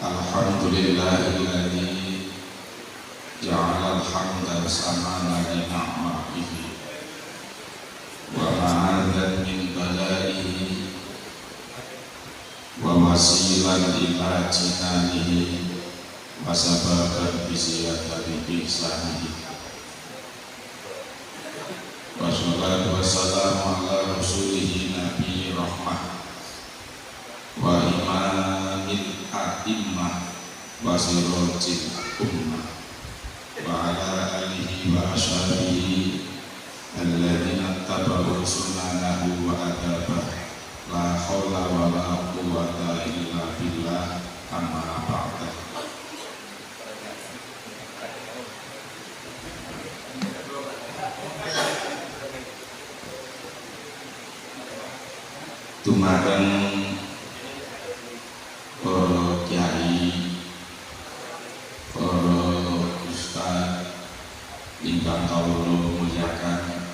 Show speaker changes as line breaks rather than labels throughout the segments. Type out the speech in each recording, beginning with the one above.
Alhamdulillahilladzi ja'ala al-hamda samana li ni'matihi wa ma'adan min balaihi wa wasilan ila jinanihi wa sababan bisiyatati ihsanihi wa salatu wassalamu ala rasulihi nabi rahmah wa imamil a'immah wa sirajil ummah wa ala alihi wa ashabihi alladhina tabau sunanahu wa adabah la hawla wa la quwwata illa billah amma ba'da. Dumateng para kiai, para ustaz ingkang kawula muliakan,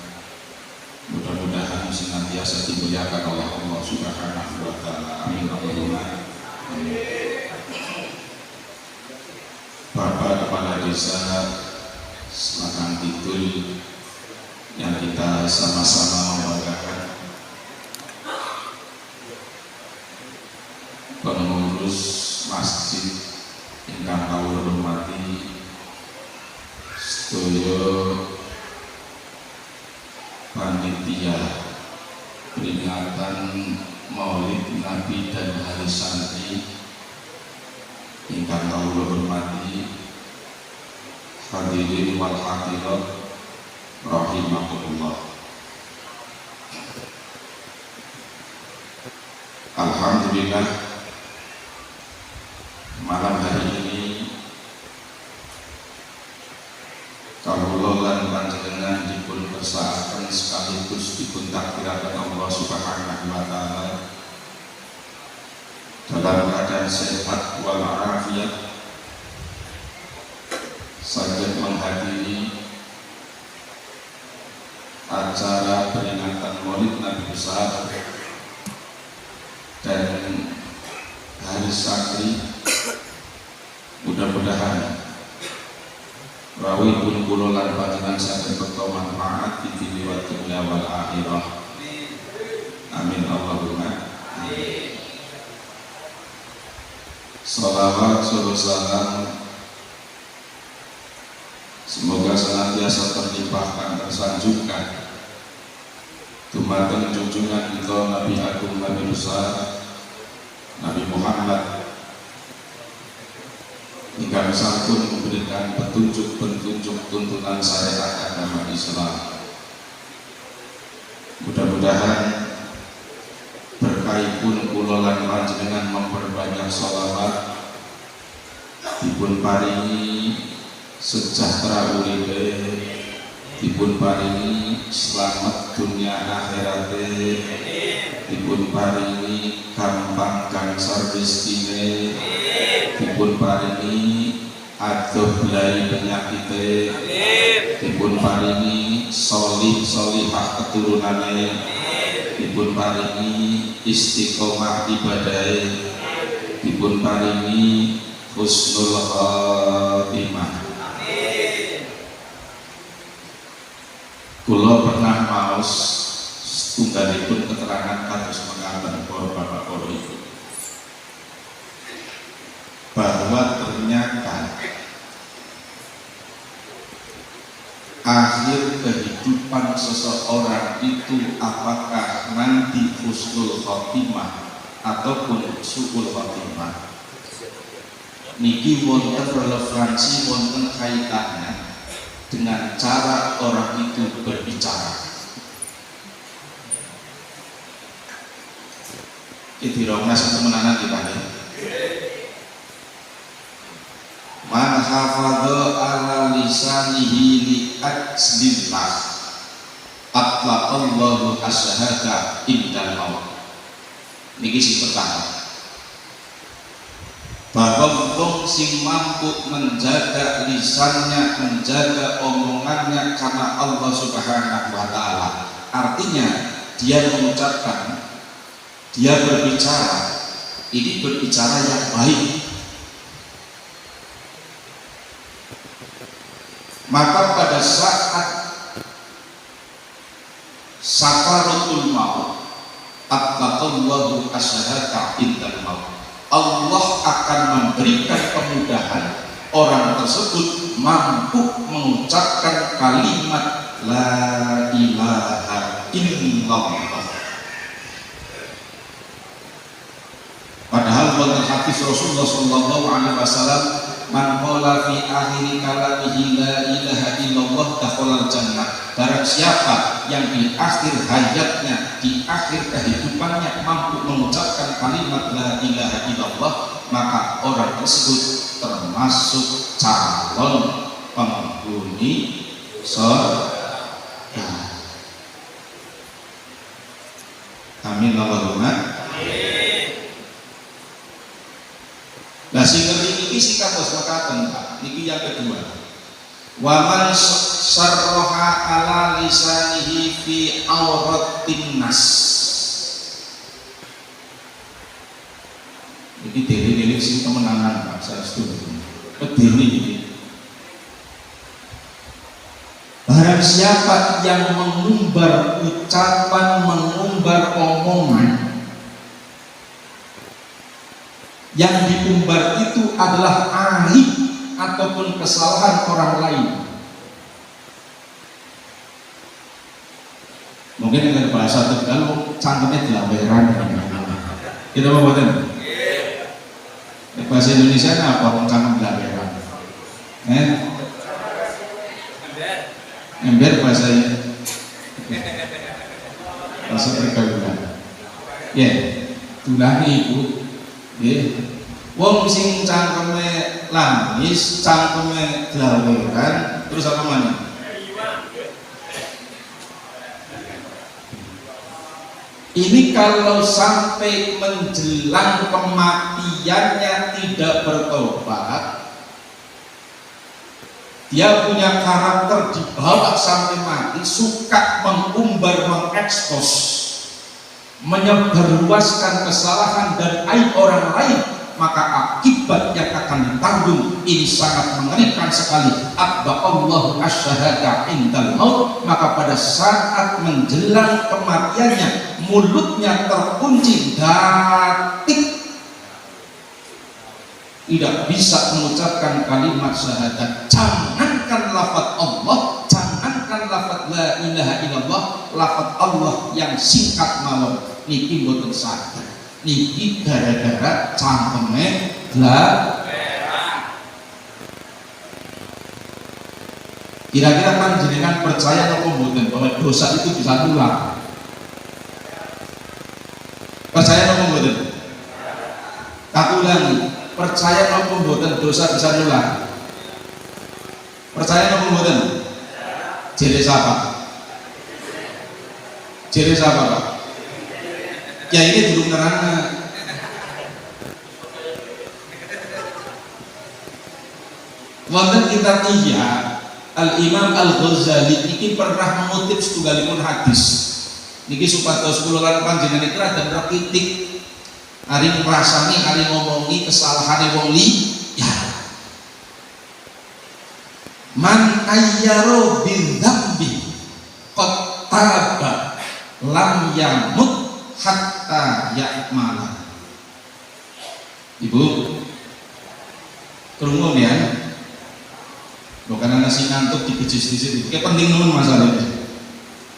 mudah-mudahan senantiasa dimuliakan oleh Allah Subhanahu wa taala. Amin Allahumma amin. Bapak Kepala Desa Selatan Kidul yang kita sama-sama membanggakan, pengurus masjid ingkang kawula hormati, sedaya panitia peringatan Maulid Nabi dan Hari Santri ingkang kawula hormati, hadirin wal hadirat rahimakumullah. Alhamdulillah, malam hari ini kawula lan panjenengan dipun kersakaken sekaligus dipun takdiraken Allah Subhanahu wa taala dalam keadaan sehat walafiat saged menghadiri acara peringatan Maulid Nabi besar dan Hari Santri. Mudah-mudahan rawi pun kula lan panjenengan saged bekal manfaat di dunya wa dunya wal akhirah. Amin Allahumma amin. Shalawat salam semoga senantiasa terlimpahkan tersanjungkan dumateng junjungan kita Nabi Agung Nabi besar Nabi Muhammad hingga santun memberikan petunjuk-petunjuk tuntunan syariat agama Islam. Mudah-mudahan berkaipun kula lan panjenengan memperbanyak sholawat, dipun paringi sejahtera uripe, dipun paringi selamat dunia akhirate, dipun paringi gampang gangsar rezekine, dipun paringi adoh belai penyakite, dipun paringi solih-solihah keturunane, dipun paringi istiqomah ibadahe, dipun paringi husnul khatimah. Kula pernah maos setunggalipun keterangan kados mekaten para bapak para ibu, bahwa ternyata akhir kehidupan seseorang itu apakah nanti husnul khotimah ataupun su'ul khotimah niki wonten relevansi, wonten kaitannya dengan cara orang itu berbicara. Itirongna setemenanan dipake man hafadha ala lisanihi li ajlillah atlaqallahu asyhada indal maut. Niki sing pertama, bahwa wong sing mampu menjaga lisannya, menjaga omongannya karena Allah Subhanahu wa taala, artinya dia mengucapkan, dia berbicara, ini berbicara yang baik, sakratul maut atlaqallahu asyhadata indal maut. Allah akan memberikan kemudahan orang tersebut mampu mengucapkan kalimat la ilaha illallah. Padahal wonten hadis Rasulullah sallallahu alaihi wasallam, man qala fi akhir kalamihi la ilaha illallah dakhala jannah. Barang siapa yang di akhir hayatnya, di akhir kehidupannya mampu mengucapkan kalimat la ilaha illallah, maka orang tersebut termasuk calon penghuni surga. Amin Allahumma. Nah sing ngerti iki sing kados mekaten Pak. Niki yang kedua. Wa man sarraha ala lisanihi fi auratin nas. Iki dhewe sing temenanan Pak, saya setuju. Kedene iki. Barang siapa yang mengumbar ucapan, mengumbar omongan, yang diumbar itu adalah aib ataupun kesalahan orang lain. Mungkin dengan bahasa Tegal cangkemnya dilaweran. Kita mau buatin? Bahasa Indonesia apa? Cangkem dilaweran. Ember bahasanya. Bahasa pergaulan. Ya, tulangi ibu. Wong sing cangkeme langis, cangkeme glaweran, terus apa mana? Ini kalau sampai menjelang kematiannya tidak bertobat, dia punya karakter dibawa sampai mati, suka mengumbar, mengekspos, menyebarluaskan kesalahan dan aib orang lain, maka akibat yang akan ditanggung ini sangat mengerikan sekali. Allahu asyhada indal maut, maka pada saat menjelang kematiannya mulutnya terkunci datik, tidak bisa mengucapkan kalimat syahadat. Jangankan lafaz Allah, jangankan lafaz la ilaha illallah, lafaz Allah yang singkat mawon niki mboten saged. Niki gara-gara cangkeme glaweran. Kira-kira panjenengan percaya atau mboten bahwa dosa itu bisa nular? Percaya atau mboten? Tak ulangi, percaya atau mboten dosa bisa nular? Percaya atau mboten? Jere siapa? Jere siapa Pak? Ya ini belum nerangna. Wonten kitab Ihya, Al-Imam Al-Ghazali iki pernah mengutip setunggalipun hadis. Niki supados kula lan panjenengan iki rada rekitik ari ngrasani, ari ngomongi kesalahane wong liya. Man ayyaro bil dzambi qad taba lam yamut hatta ya'mala. Ibu krungu ya, bukan nasi ngantuk dibejis di situ. Kayak penting nemen masalah ini.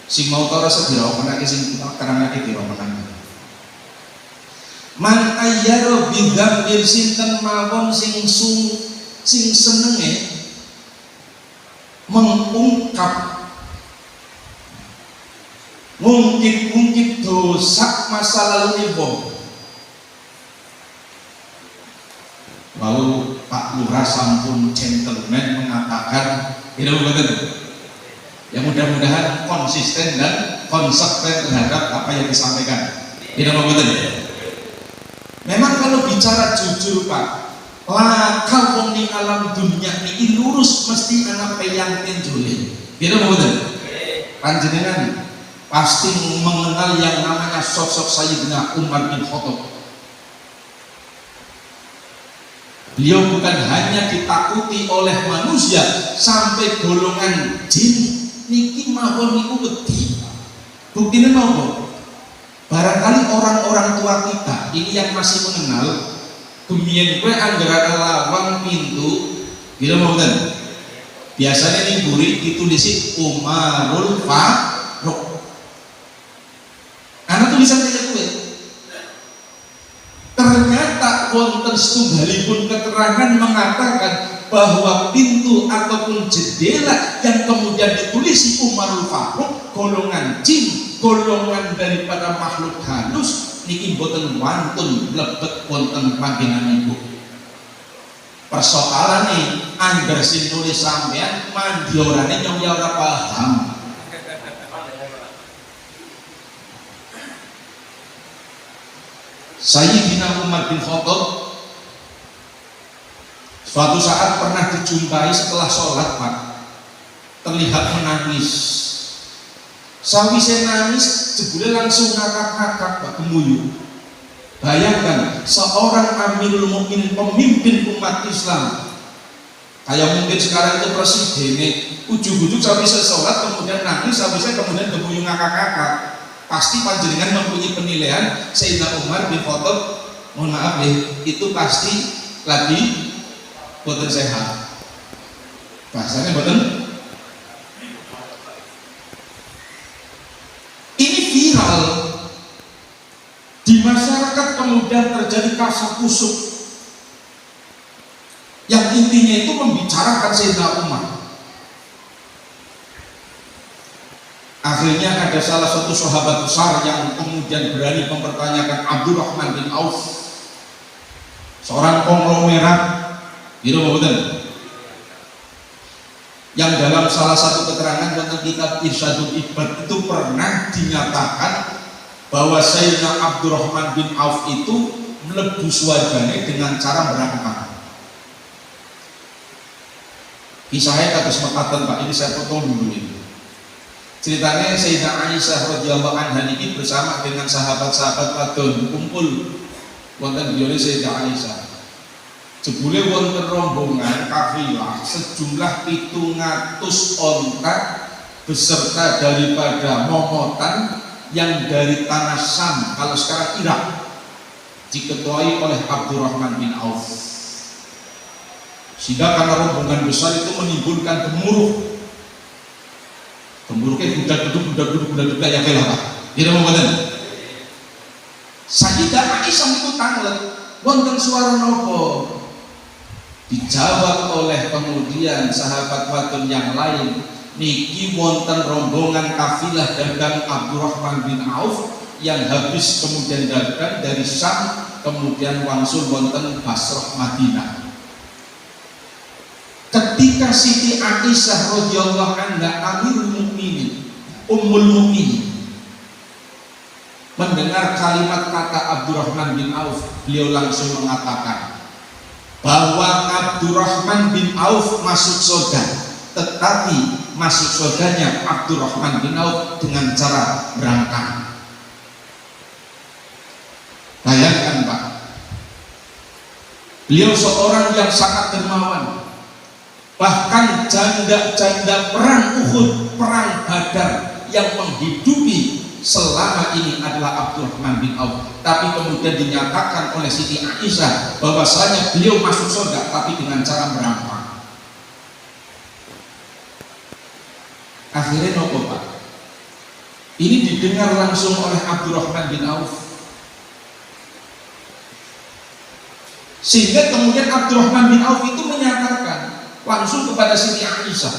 Sing mau tau rasa dirawakanake sing karanake dirawakanake. Man ayyaro bidzambir sinten mawon sing senenge mengungkap, ngungkit dosa masa lalu wong. Lalu Pak Lurah sampun gentleman mengatakan, tidak betul. Ya mudah-mudahan konsisten dan konsekuen terhadap apa yang disampaikan. Tidak betul. Memang kalau bicara jujur Pak, lakal wong ning alam dunia ini lurus mesti ana peyang penjole. Tidak betul. Panjenengan pasti mengenal yang namanya sosok Sayyidina Umar bin Khattab. Beliau bukan hanya ditakuti oleh manusia, sampai golongan jin niki mawon niku wedi. Buktine napa? Barangkali orang-orang tua kita ini yang masih mengenal kemien kue anggara lawang pintu gitu mau kan? Biasanya ini buri ditulisi Umarul Faruq. Karena tulisan kayak gue. Ternyata wonten setunggalipun keterangan mengatakan bahwa pintu ataupun jendela yang kemudian ditulisi Umarul Faruq golongan jin, golongan daripada makhluk halus niki boten wantun mlebet wonten panggenan ibu. Persoalan nih, angger sing nulis sampean mandiorane nyong ya ora paham. Sayyidina Umar bin Khattab suatu saat pernah dijumpai setelah sholat Pak, terlihat menangis. Sawise nangis jebule langsung ngakak-ngakak Pak, gemuyu. Bayangkan seorang Amirul Mukminin, pemimpin umat Islam, kayak mungkin sekarang itu presiden, ujuk-ujuk sawise sholat kemudian nangis, sawise kemudian gemuyu ngakak-ngakak. Pasti panjenengan mempunyai penilaian Sayyidina Umar bin Khattab, mohon maaf itu pasti lagi boten sehat. Bahasanya boten. Ini viral di masyarakat, kemudian terjadi kasakusuk yang intinya itu membicarakan Sayyidina Umar. Akhirnya ada salah satu sahabat besar yang kemudian berani mempertanyakan Abdurrahman bin Auf, seorang konglomerat gitu betul, yang dalam salah satu keterangan tentang kitab Irsyadul Ibad itu pernah dinyatakan bahwa Sayyidina Abdurrahman bin Auf itu mlebu swargane dengan cara merangkak. Kisahnya kados mekaten Pak, ini saya potong dulu ini. Ceritanya Sayyidah Aisyah radhiyallahu anha ini bersama dengan sahabat-sahabat wadon kumpul wonten griyane Sayyidah Aisyah. Jebule wonten rombongan kafilah sejumlah 700 onta beserta daripada momotan yang dari tanah Syam, kalau sekarang Irak, diketuai oleh Abdurrahman bin Auf. Sehingga karena rombongan besar itu menimbulkan gemuruh. Gemuruhnya budak-budak ya kalah Pak. Tidak mau ngeten. Sayyidah Aisyah itu tanglet, wonten suara nopo? Dijawab oleh kemudian sahabat wadon yang lain, niki wonten rombongan kafilah dagang Abdurrahman bin Auf yang habis kemudian dagang dari Syam kemudian wangsul wonten Basrah Madinah. Ketika Siti Aisyah radhiyallahu anha Amirul Mukminin, Ummul Mukminin, mendengar kalimat kata Abdurrahman bin Auf, beliau langsung mengatakan bahwa Abdurrahman bin Auf masuk surga, tetapi masuk surganya Abdurrahman bin Auf dengan cara berangkat. Bayangkan Pak, beliau seorang yang sangat dermawan. Bahkan janda-janda perang Uhud, perang Badar yang menghidupi selama ini adalah Abdurrahman bin Auf. Tapi kemudian dinyatakan oleh Siti Aisyah bahwasanya beliau masuk surga tapi dengan cara merampok. Akhirnya nopo Pak? Ini didengar langsung oleh Abdurrahman bin Auf. Sehingga kemudian Abdurrahman bin Auf itu menyatakan langsung kepada Siti Aisyah,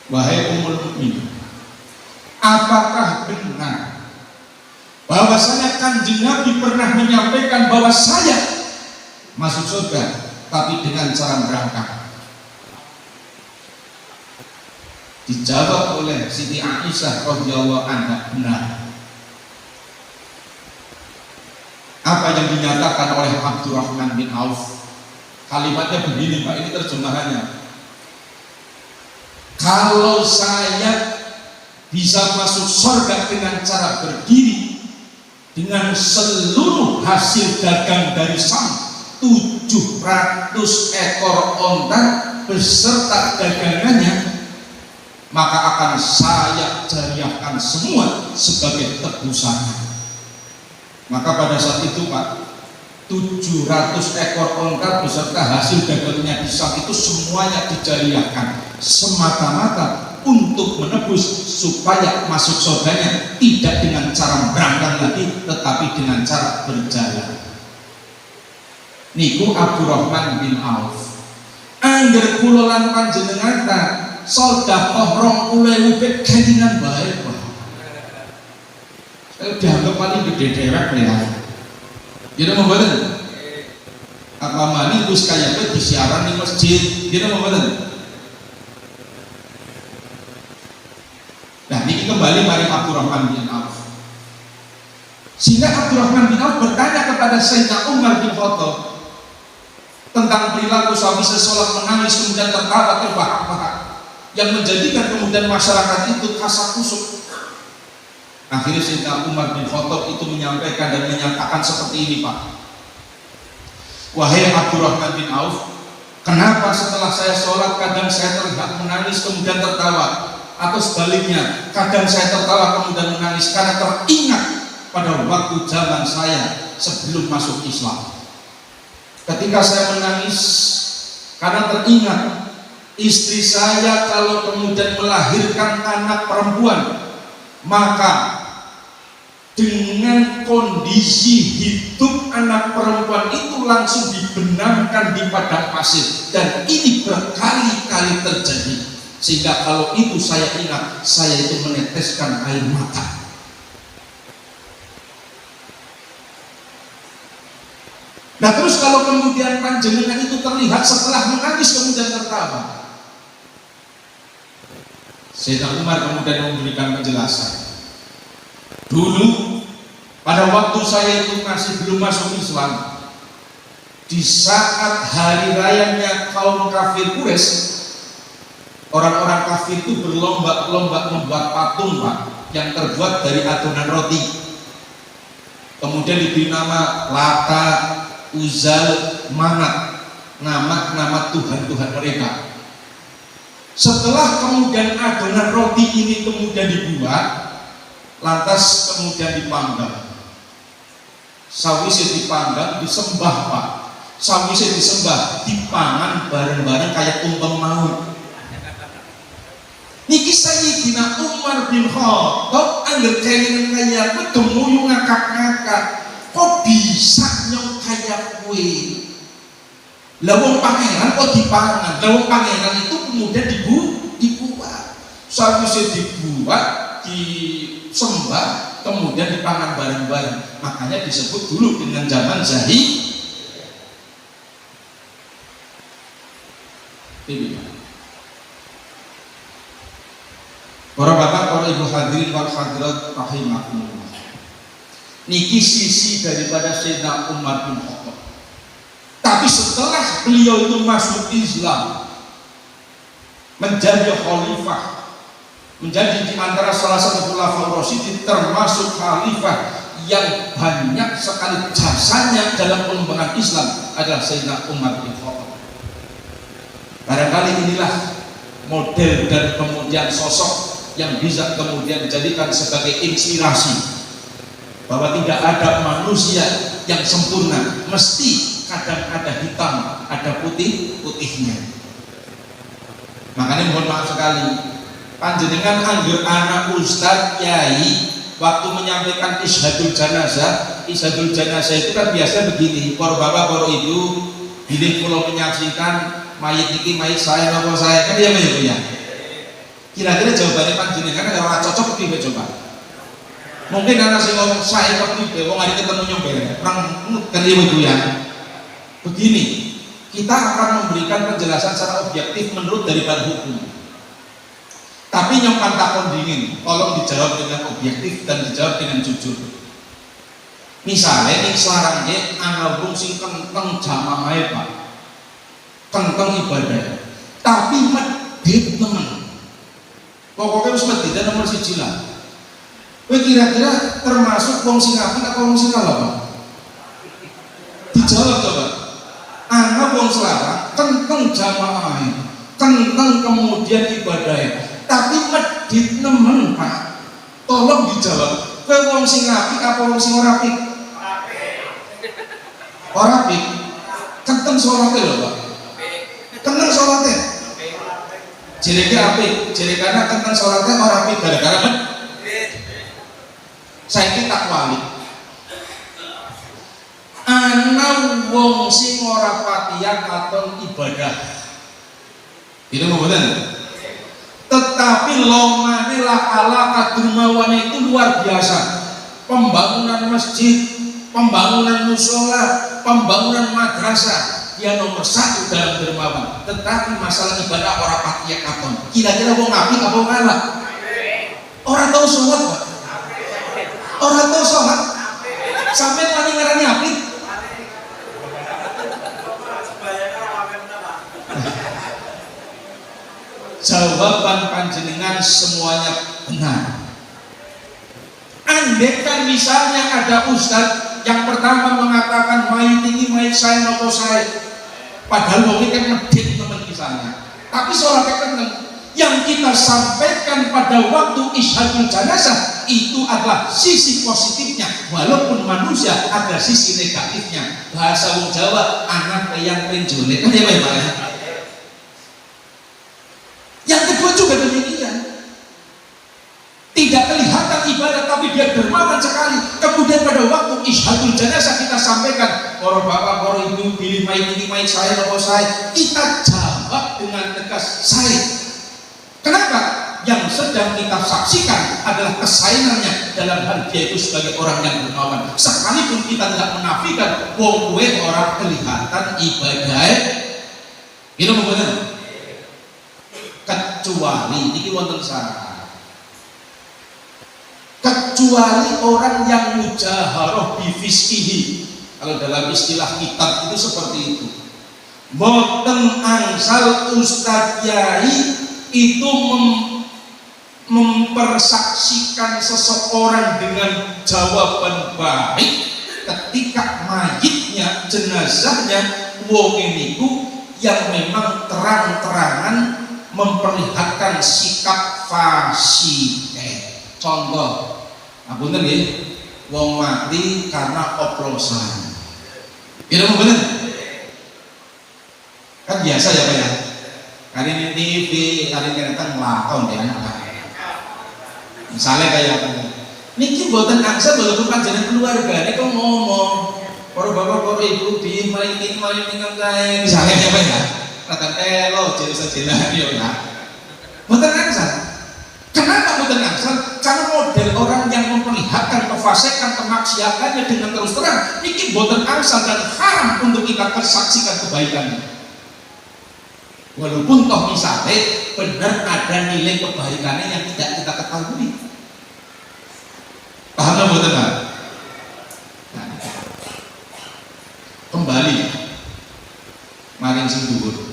wahai Ummul Mukminin, apakah benar bahwasanya Kanjeng Nabi pernah menyampaikan bahwa saya masuk surga tapi dengan cara berangkat? Dijawab oleh Siti Aisyah radhiyallahu anha, benar. Apa yang dinyatakan oleh Abdurrahman bin Auf? Kalimatnya begini Pak, ini terjemahannya. Kalau saya bisa masuk surga dengan cara berdiri dengan seluruh hasil dagang dari Syam, 700 ekor onta beserta dagangannya, maka akan saya jariahkan semua sebagai tebusannya. Maka pada saat itu Pak, 700 ekor onta beserta hasil dagangnya pisang itu semuanya dijariahkan semata-mata untuk menebus supaya masuk surganya tidak dengan cara berangkat lagi, tetapi dengan cara berjalan. Niku Abdurrahman bin Auf. Angger kula lan panjenengan ta sedekah 20.000 gantinan bae, Pak. Dianggap paling gede dewek ya. Jadi mau mboten? Apa mani Gus kaya di siaran di masjid, jadi mau mboten? Nah, ini kembali mari Abdurrahman bin Auf. Sehingga Abdurrahman bin Auf bertanya kepada Sayyidina Umar bin Khattab tentang perilaku suami seseorang menangis kemudian tertawa terbahak-bahak yang menjadikan kemudian masyarakat itu kasak kusuk. Akhirnya Sayyidina Umar bin Khattab itu menyampaikan dan menyatakan seperti ini, Pak. Wahai Abdurrahman bin Auf, kenapa setelah saya sholat kadang saya terlihat menangis kemudian tertawa, atau sebaliknya kadang saya tertawa kemudian menangis karena teringat pada waktu zaman saya sebelum masuk Islam. Ketika saya menangis karena teringat istri saya kalau kemudian melahirkan anak perempuan, maka dengan kondisi hidup anak perempuan itu langsung dibenamkan di padang pasir, dan ini berkali-kali terjadi, sehingga kalau itu saya ingat, saya itu meneteskan air mata. Nah terus kalau kemudian panjenengan itu terlihat setelah menangis kemudian tertawa, Sayyidina Umar kemudian memberikan penjelasan. Dulu pada waktu saya itu masih belum masuk Islam, di saat hari rayanya kaum kafir Quraisy, orang-orang kafir itu berlomba-lomba membuat patung, Pak, yang terbuat dari adonan roti. Kemudian diberi nama Lata, Uzal, Manat, nama-nama Tuhan-Tuhan mereka. Setelah kemudian adonan roti ini kemudian dibuat, lantas kemudian dipanggang. Sawise dipanggang, disembah, Pak. Sawise disembah, dipangan bareng-bareng kayak tumpeng maut. Niki Sayyidina Umar bin Khattab angger kelingan kaya kedemuyu ngakak-ngakak. Kok bisa nyong kaya kue? Lah wong pangeran kok dipangan? Lah wong pangeran itu kemudian dibuat. Sawise dibuat, disembah, kemudian dipangan bareng-bareng. Makanya disebut dulu dengan zaman jahiliyah. Para bapak, para ibu hadirin wal hadirat rahimakumullah. Niki sisi daripada Sayyidina Umar bin Khattab. Tapi setelah beliau itu masuk Islam, menjadi khalifah, menjadi di antara salah satu khulafaur rasyidin, termasuk khalifah yang banyak sekali jasanya dalam pengembangan Islam adalah Sayyidina Umar bin Khattab. Barangkali inilah model dan kemudian sosok yang bisa kemudian dijadikan sebagai inspirasi bahwa tidak ada manusia yang sempurna, mesti kadang ada hitam, ada putihnya. Makanya mohon maaf sekali, panjenengan anggur anak ustadz kiai waktu menyampaikan isyhadul janazah itu kan biasa begini, para bapak, para ibu, ini kalau menyaksikan mayit ini mayit saya nopo saya, kan dia ya. Kira-kira jawabannya panjenengan ada orang cocok tiba coba. Mungkin anak sih ngomong saya kok tiba, wong hari ketemu nyombe, orang kan ibu ya. Begini, kita akan memberikan penjelasan secara objektif menurut daripada hukum. Tapi yang pantakon dingin, tolong dijawab dengan objektif dan dijawab dengan jujur. Misalnya ini selarangnya analbum sing kenteng jamaah Pak, kenteng ibadah, tapi medit temen. Pokoknya harus medit dan nomor siji lah. Kira-kira termasuk wong sing apik atau wong sing ala, Pak? Dijawab coba. Ana wong selarang kenteng jamaah, kenteng kemudian ibadah, Tapi medit nemen Pak. Tolong dijawab. Kowe wong sing apik apa wong sing ora apik? Ora apik. Kenten salate lho Pak. Kenten salate. Jereke apik, jerekane kenten salate ora apik gara-gara medit. Saiki tak wali. Ana wong sing ora patiya katon ibadah. Itu mboten. Tetapi lomane lakala kadrumawane itu luar biasa. Pembangunan masjid, pembangunan musola, pembangunan madrasah, dia nomor 1 dalam dermawan. Tetapi masalah ibadah ora patiya katon. Kira-kira wong apik apa wong elek? Ora tau sholat, Pak. Ora tau sholat. Sampai wani ngarani apik. Jawaban panjenengan semuanya benar. Andaikan misalnya ada ustadz yang pertama mengatakan mayit ini mayit saya nopo saya, padahal mungkin kan medit teman misalnya, tapi sholatnya keneng. Yang kita sampaikan pada waktu isyhadul janazah itu adalah sisi positifnya, walaupun manusia ada sisi negatifnya. Bahasa wong Jawa, anak yang penjolek kan ya Pak ya. Yang kedua juga demikian, tidak kelihatan ibadah tapi dia dermawan sekali. Kemudian pada waktu isyhadul janazah kita sampaikan, para bapak, para ibu, pilih mayit ini mayit saya atau saya, kita jawab dengan tegas saya. Kenapa? Yang sedang kita saksikan adalah kesayangannya dalam hal dia itu sebagai orang yang dermawan. Sekalipun kita tidak menafikan wong kuwe orang kelihatan ibadah itu benar. Kecuali ini wonten syarat. Kecuali orang yang mujaharah bifisihi. Kalau dalam istilah kitab itu seperti itu. Boten angsal Ustadz Yai itu mempersaksikan seseorang dengan jawaban baik ketika mayitnya, jenazahnya wong niku yang memang terang-terangan memperlihatkan sikap fasih. Contoh, apunten nggih, wong mati karena oplosan. Itu bener. Kan biasa ya Pak ya. Kali ini TV, kali ini kan ngelakon ya. Misalnya kayak niki mboten aksa walaupun panjenengan keluarga ini kok ngomong para bapak, para ibu, bi maling kan saya misalnya ya Pak ya. Kata lo jelas-jelas ya Pak. Mboten aksa. Kenapa mboten aksa? Karena model orang yang memperlihatkan kefasikan, kemaksiatannya dengan terus terang niki mboten aksa dan haram untuk kita persaksikan kebaikannya. Walaupun toh misalnya benar ada nilai kebaikannya yang tidak kita ketahui. Paham nggak betul Pak? Nah, kembali maring sing dhuwur.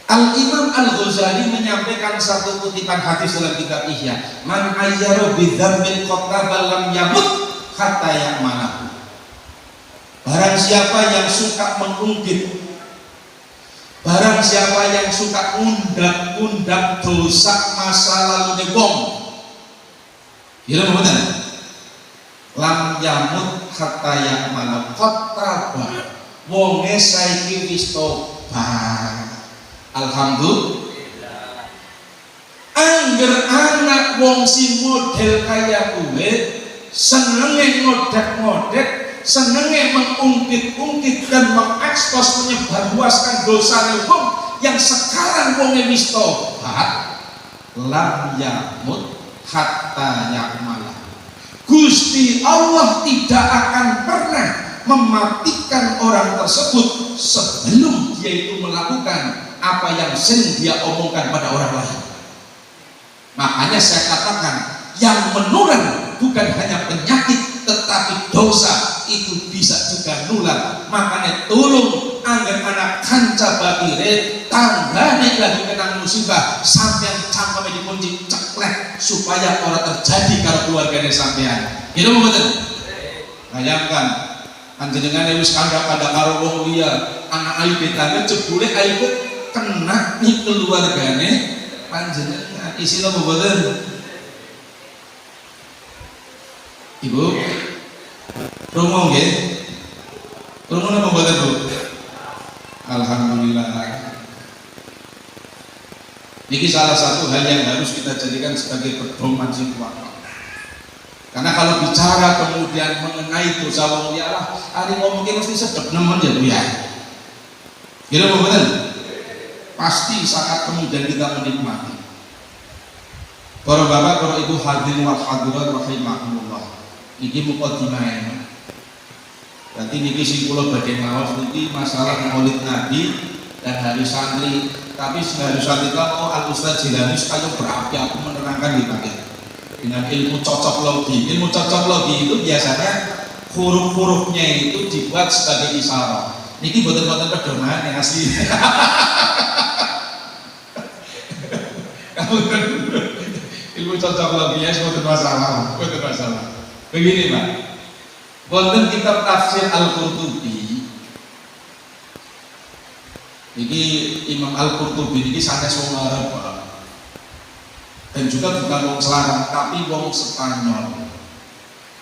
Al-Imam Al-Ghazali menyampaikan satu kutipan hadis dalam kitab Ihya, man ayyara bidzambil qataba lam yamut hatta ya'malahu. Barang siapa yang suka mengungkit, barang siapa yang suka undang-undang dosa masa lalu wong, ya benar, lam yamut hatta ya'malahu qataba, wonge saiki wis tobat. Alhamdulillah. Angger anak wong si model kaya kuwe senenge ngodek-ngodek, senenge mengungkit-ungkit dan mengekspos, menyebarluaskan dosa wong yang sekarang wonge wis tobat, lam yamut hatta ya'malah. Gusti Allah tidak akan pernah mematikan orang tersebut sebelum dia itu melakukan apa yang sering dia omongkan pada orang lain. Makanya saya katakan yang menular bukan hanya penyakit tetapi dosa itu bisa juga nular. Makanya tolong anggar anak kanca batire tanggane lagi kena musibah sampean cangkeme dikunci ceklek supaya orang terjadi kalau keluarganya sampean. Itu betul. Bayangkan panjenengan wis kandha-kandha karo wong liya, anak ayu tetangga jebule ayu kena nih keluargane panjenengan isi apa mboten? Ibu rungu nggih? Rungu napa mboten, Bu? Alhamdulillah. Ini salah satu hal yang harus kita jadikan sebagai pedoman sing kuat. Karena kalau bicara kemudian mengenai dosa wong liya lah, ari ngomong mesti sedep nemen ya Bu ya. Kira apa betul? Pasti saat kemudian kita menikmati. Para bapak, para ibu hadirin wal hadirat rahimakumullah. Iki mukadimah. Berarti niki sing kula badhe maos niki masalah Maulid Nabi dan hari santri. Tapi hari santri kalau Al Ustaz Jilani supaya berapi-api menerangkan di bagian dengan ilmu cocok logi. Ilmu cocok logi itu biasanya huruf-hurufnya itu dibuat sebagai isyarat. Niki boten-boten pedoman yang asli. Ilmu cocok loginya boten masalah, boten masalah. Begini Pak, wonten kitab tafsir Al-Qurtubi. Ini Imam Al-Qurtubi ini sanes wong Arab Pak. Dan juga bukan wong Selarang, tapi wong Spanyol.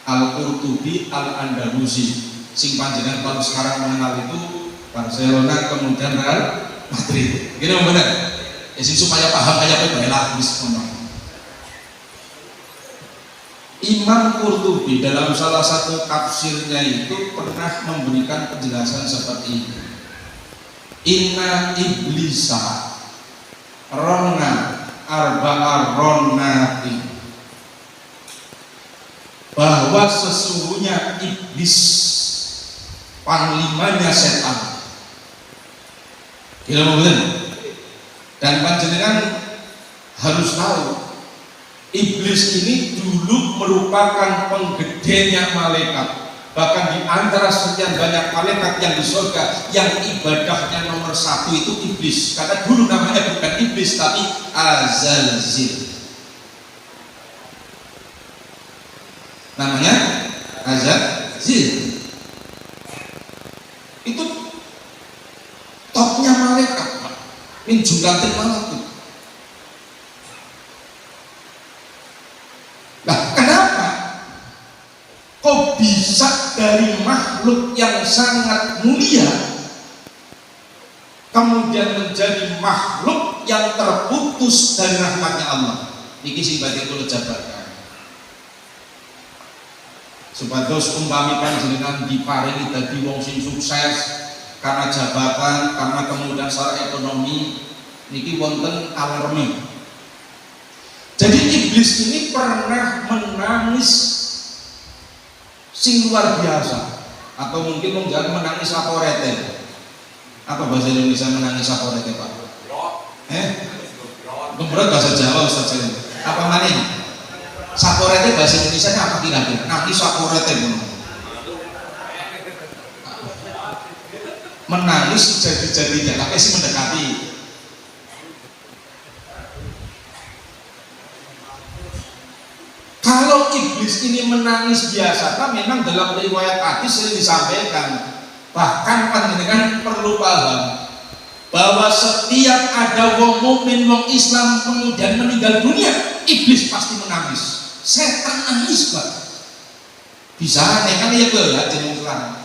Al-Qurtubi Al-Andalusi. Sing panjenengan kalau sekarang mengenal itu Barcelona kemudian Real Madrid. Gini benar. Ya sing supaya paham kayak apa lah wis ngomong. Imam Qurtubi dalam salah satu tafsirnya itu pernah memberikan penjelasan seperti ini. Inna iblisa ronna arba'a ronnati, bahwa sesungguhnya iblis panglimanya setan. Kira betul? Dan panjenengan harus tahu iblis ini dulu merupakan penggedenya malaikat. Bahkan di antara sekian banyak malaikat yang di surga, yang ibadahnya nomor 1 itu iblis. Karena dulu namanya bukan iblis tapi Azalzil. Namanya Azalzil. Itu topnya malaikat, Pak. Min jumlatin malaikat. Nah, kenapa kok bisa dari makhluk yang sangat mulia kemudian menjadi makhluk yang terputus dari rahmatnya Allah? Niki sing badhe kula jabarkan. Supados umpami panjenengan diparingi dadi wong sing sukses karena jabatan, karena kemudian secara ekonomi, niki wonten alarme. Jadi iblis ini pernah menangis sing luar biasa, atau mungkin menjadi menangis laporete. Apa bahasa Indonesia menangis laporete, Pak? Gembrot bahasa Jawa Ustaz. Apa maning? Saporete bahasa Indonesia apa kira-kira? Nangis saporete ngono. Menangis jadi-jadi tapi sih mendekati. Kalau iblis ini menangis biasa, kan memang dalam riwayat hadis sering disampaikan. Bahkan panjenengan perlu paham bahwa setiap ada wong mukmin, wong Islam kemudian meninggal dunia, iblis pasti menangis. Setan nangis, Pak. Bisa kan ya berat jeneng Islam.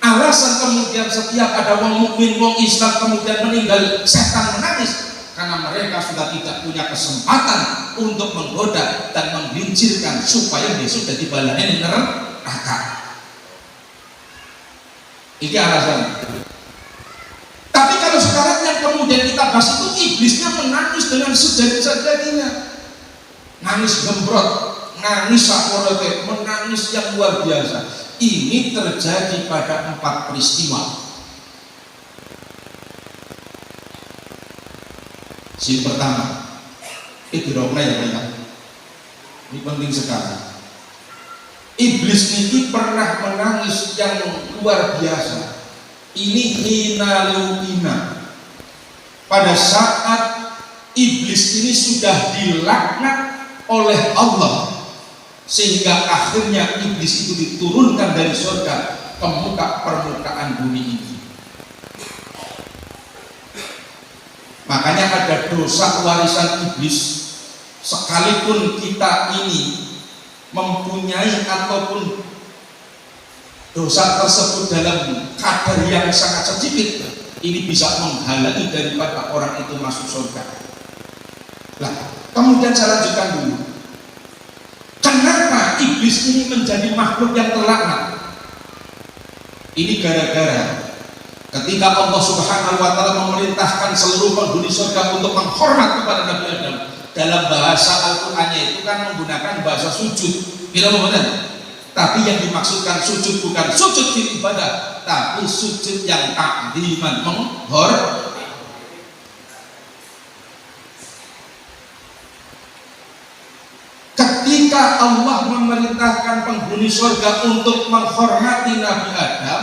Alasan kemudian setiap ada wong mukmin, wong Islam kemudian meninggal, setan menangis karena mereka sudah tidak punya kesempatan untuk menggoda dan menggelincirkan supaya besok jadi balane neraka. Ini alasan. Tapi kalau sekarang yang kemudian kita bahas itu iblisnya menangis dengan sejadi-jadinya, nangis gembrot, nangis sakorote, menangis yang luar biasa. Ini terjadi pada 4 peristiwa. Yang pertama, idrokna ya banyak. Ini penting sekali. Iblis ini pernah menangis yang luar biasa. Ini hinaluina. Pada saat iblis ini sudah dilaknat oleh Allah, sehingga akhirnya iblis itu diturunkan dari surga ke muka permukaan bumi ini. Makanya ada dosa warisan iblis. Sekalipun kita ini mempunyai ataupun dosa tersebut dalam kadar yang sangat sedikit, ini bisa menghalangi daripada orang itu masuk surga. Nah, kemudian saya lanjutkan dulu. Kenapa iblis ini menjadi makhluk yang terlaknat? Ini gara-gara ketika Allah Subhanahu wa taala memerintahkan seluruh penghuni surga untuk menghormat kepada Nabi Adam, dalam bahasa Al-Qur'annya itu kan menggunakan bahasa sujud. Kira benar? Tapi yang dimaksudkan sujud bukan sujud fil ibadah, tapi sujud yang ta'ziman, menghormat. Ketika Allah memerintahkan penghuni surga untuk menghormati Nabi Adam,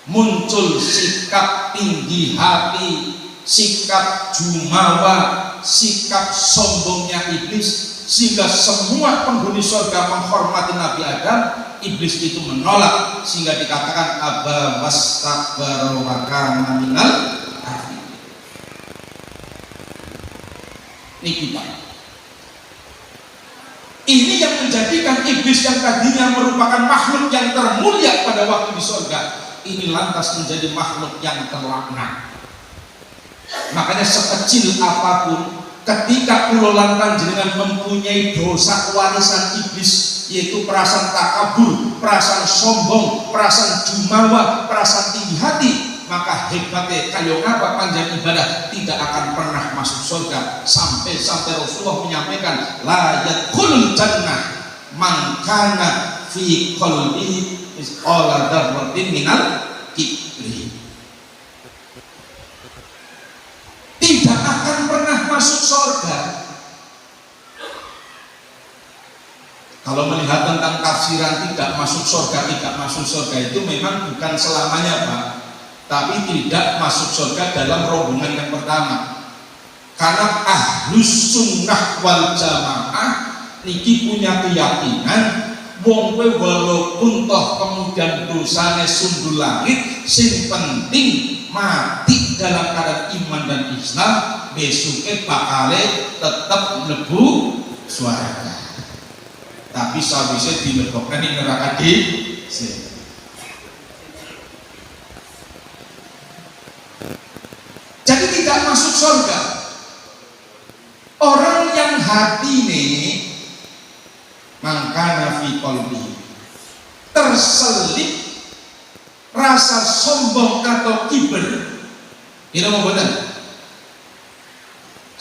muncul sikap tinggi hati, sikap jumawa, sikap sombongnya iblis, sehingga semua penghuni surga menghormati Nabi Adam. Iblis itu menolak, sehingga dikatakan aba wastakbara wa kana minal kafirin. Niki Pak, ini yang menjadikan iblis yang tadinya merupakan makhluk yang termulia pada waktu di surga, ini lantas menjadi makhluk yang terlaknat. Makanya sekecil apapun, ketika kulolan panjenengan mempunyai dosa warisan iblis, yaitu perasaan takabur, perasaan sombong, perasaan jumawa, perasaan tinggi hati, maka hebatnya kayo apa panjang ibadah tidak akan pernah masuk surga. Sampai Rasulullah menyampaikan la yadkhulul jannah man kana fi qalbihi misqala dzarratin minal kibri. Tidak akan pernah masuk surga. Kalau melihat tentang tafsiran tidak masuk surga itu memang bukan selamanya Pak, tapi tidak masuk surga dalam rombongan yang pertama. Karena ahlus sunnah wal jamaah niki punya keyakinan wong kowe walaupun toh kemudian dosane sundul langit, sing penting mati dalam keadaan iman dan Islam, besoknya bakale tetap mlebu swarga. Tapi sawise dilebokkan ing neraka dhisik. Jadi tidak masuk surga orang yang hatine mangkana fi qalbi terselip rasa sombong atau kiber. Ini mau benar.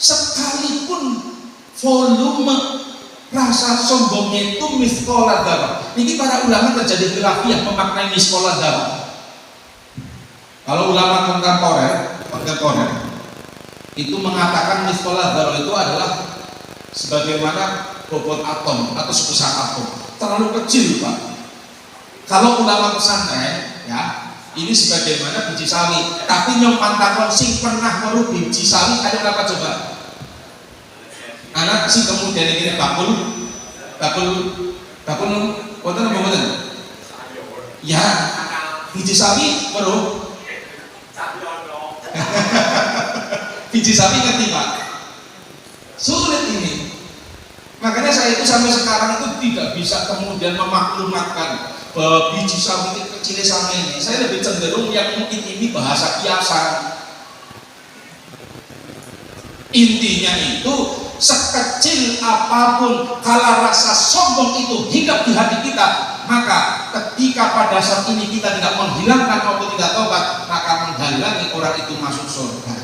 Sekalipun volume rasa sombongnya itu misqala dzarrah. Ini para ulama terjadi khilafiyah memaknai misqala dzarrah. Kalau ulama kontemporer itu mengatakan misqala dzarrah itu adalah sebagaimana bobot atom atau sebesar atom, terlalu kecil Pak. Kalau ulama pesantren ya, ini sebagaimana biji sawi. Tapi nyompan takon sing pernah meru biji sawi ada berapa coba? Anak sing kemudian ini bakul, wonten apa mboten? Ya, biji sawi meru. Biji sawi ngerti Pak? Sulit ini. Makanya saya itu sampai sekarang itu tidak bisa kemudian memaklumatkan bahwa biji sawi kecil sama ini. Saya lebih cenderung yang mungkin ini bahasa kiasan. Intinya itu sekecil apapun kalau rasa sombong itu hidup di hati kita, maka ketika pada saat ini kita tidak menghilangkan atau tidak tobat, maka menghalangi orang itu masuk surga.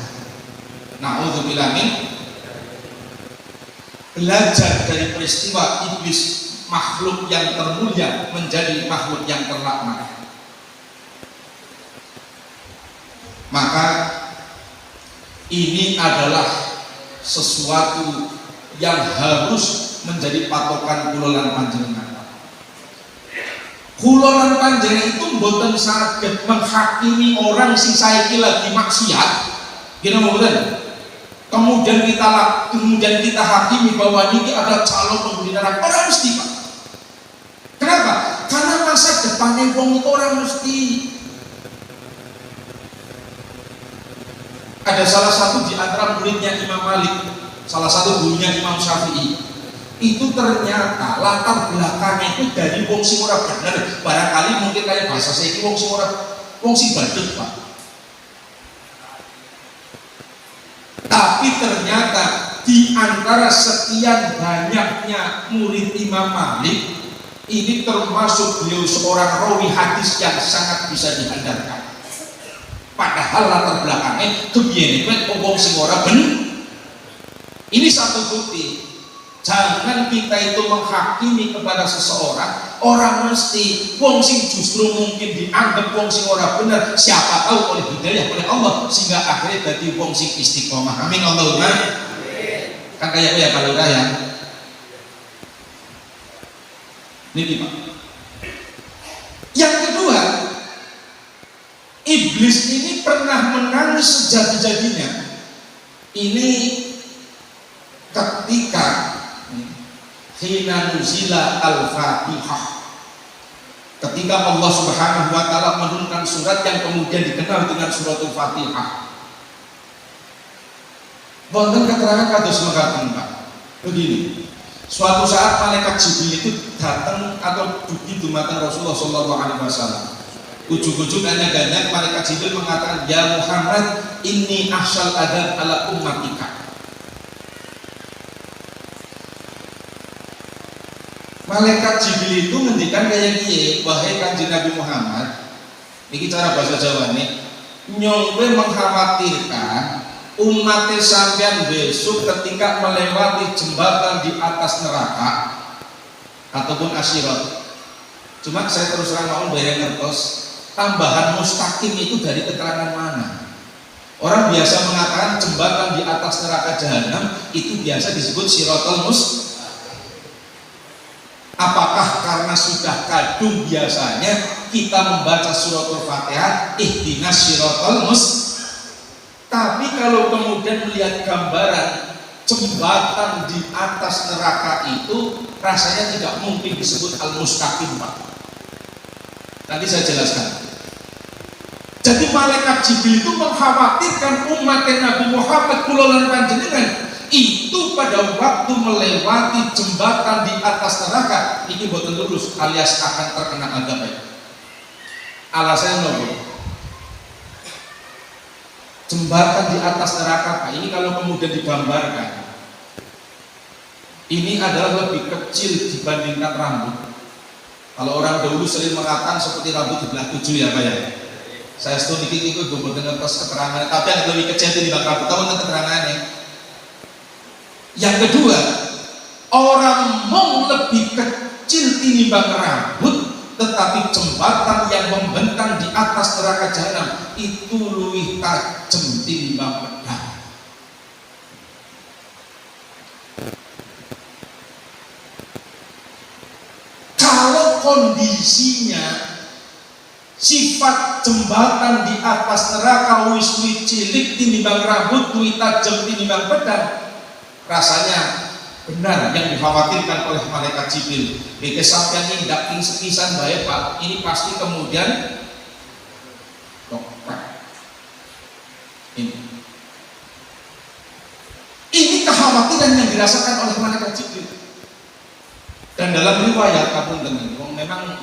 Na'udzubillah min. Belajar dari peristiwa iblis, makhluk yang termulia menjadi makhluk yang terlaknat. Maka ini adalah sesuatu yang harus menjadi patokan kulolan panjenengan. Kulolan panjenengan itu mboten saged menghakimi orang sing saiki lagi maksiat, kira mboten. Kemudian kita hakimi bahwa ini adalah calon penghuni neraka. Orang mesti Pak. Kenapa? Karena masa depannya wong itu orang mesti. Ada salah satu di antara muridnya Imam Malik, salah satu gurunya Imam Syafi'i, itu ternyata latar belakangnya itu dari wong sing ora bener. Barangkali mungkin kayak bahasa saiki wong sing ora, wong sing badut, Pak. Tapi ternyata di antara sekian banyaknya murid Imam Malik, ini termasuk beliau seorang rawi hadis yang sangat bisa diandalkan. Padahal latar belakangnya kebiayaan wong sing ora bener. Ini satu bukti. Jangan kita itu menghakimi kepada seseorang, orang mesti wong sing justru mungkin dianggap wong sing ora bener, siapa tahu oleh hidayah oleh Allah sehingga akhirnya jadi wong sing istiqomah. Amin Allahumma. Kan kayak ya kalau ya. Ini Pak. Yang kedua, iblis ini pernah menangis sejadi-jadinya. Ini ketika hina nuzila al-Fatihah, ketika Allah Subhanahu wa ta'ala menurunkan surat yang kemudian dikenal dengan suratul Fatihah. Wonten keterangan kados mekaten Pak. Begini, suatu saat malaikat Jibril itu datang atau dugi dumateng Rasulullah sallallahu alaihi wasallam. Ujug-ujug ganyang malaikat Jibril mengatakan, "Ya Muhammad, inni akhsyal adab ala ummatika." Malaikat Jibril itu ngendikan kayak gini, wahai kanjeng Nabi Muhammad, ini cara bahasa Jawa nih, nyongwe mengkhawatirkan umat sampean besok ketika melewati jembatan di atas neraka ataupun asyirat. Cuma saya terus terang mau bayang ngertos, tambahan mustaqim itu dari keterangan mana? Orang biasa mengatakan jembatan di atas neraka jahanam itu biasa disebut siratal mustaqim. Apakah karena sudah kadung biasanya kita membaca suratul Fatihah ihdinas siratal mustaqim? Tapi kalau kemudian melihat gambaran jembatan di atas neraka itu rasanya tidak mungkin disebut al-mustaqim, Pak. Nanti saya jelaskan. Jadi malaikat Jibril itu mengkhawatirkan umat Nabi Muhammad kulolan panjenengan itu pada waktu melewati jembatan di atas neraka ini boten lurus alias akan terkena azab. Alasannya nopo? Jembatan di atas neraka Pak, ini kalau kemudian digambarkan, ini adalah lebih kecil dibandingkan rambut. Kalau orang dahulu sering mengatakan seperti rambut di belah 7 ya Pak ya. Saya setuju itu gue dengar pas keterangan, tapi yang lebih kecil itu di belakang rambut. Tahu keterangannya? Yang kedua, orang mau lebih kecil tinimbang rambut, tetapi jembatan yang membentang di atas neraka jahanam itu luwih tajem tinimbang pedang. Kalau kondisinya sifat jembatan di atas neraka wis cilik tinimbang rambut, luwih tajem tinimbang pedang, rasanya benar yang dikhawatirkan oleh malaikat Jibril. Beke sampeyan nindak ing sepisan bae Pak, ini pasti kemudian ini kekhawatiran yang dirasakan oleh malaikat Jibril. Dan dalam riwayat kamu dengan memang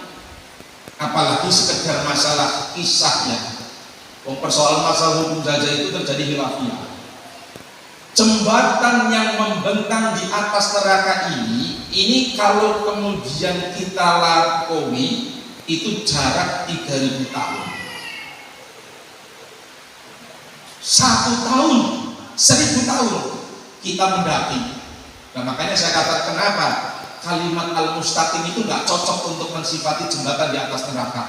apalagi sekedar masalah kisahnya, persoalan masalah hukum saja itu terjadi khilafiyah. Jembatan yang membentang di atas neraka ini kalau kemudian kita lakoni itu jarak 3000 tahun. 1 tahun 1000 tahun kita mendaki. Nah makanya saya katakan kenapa kalimat al-mustaqim itu nggak cocok untuk mensifati jembatan di atas neraka.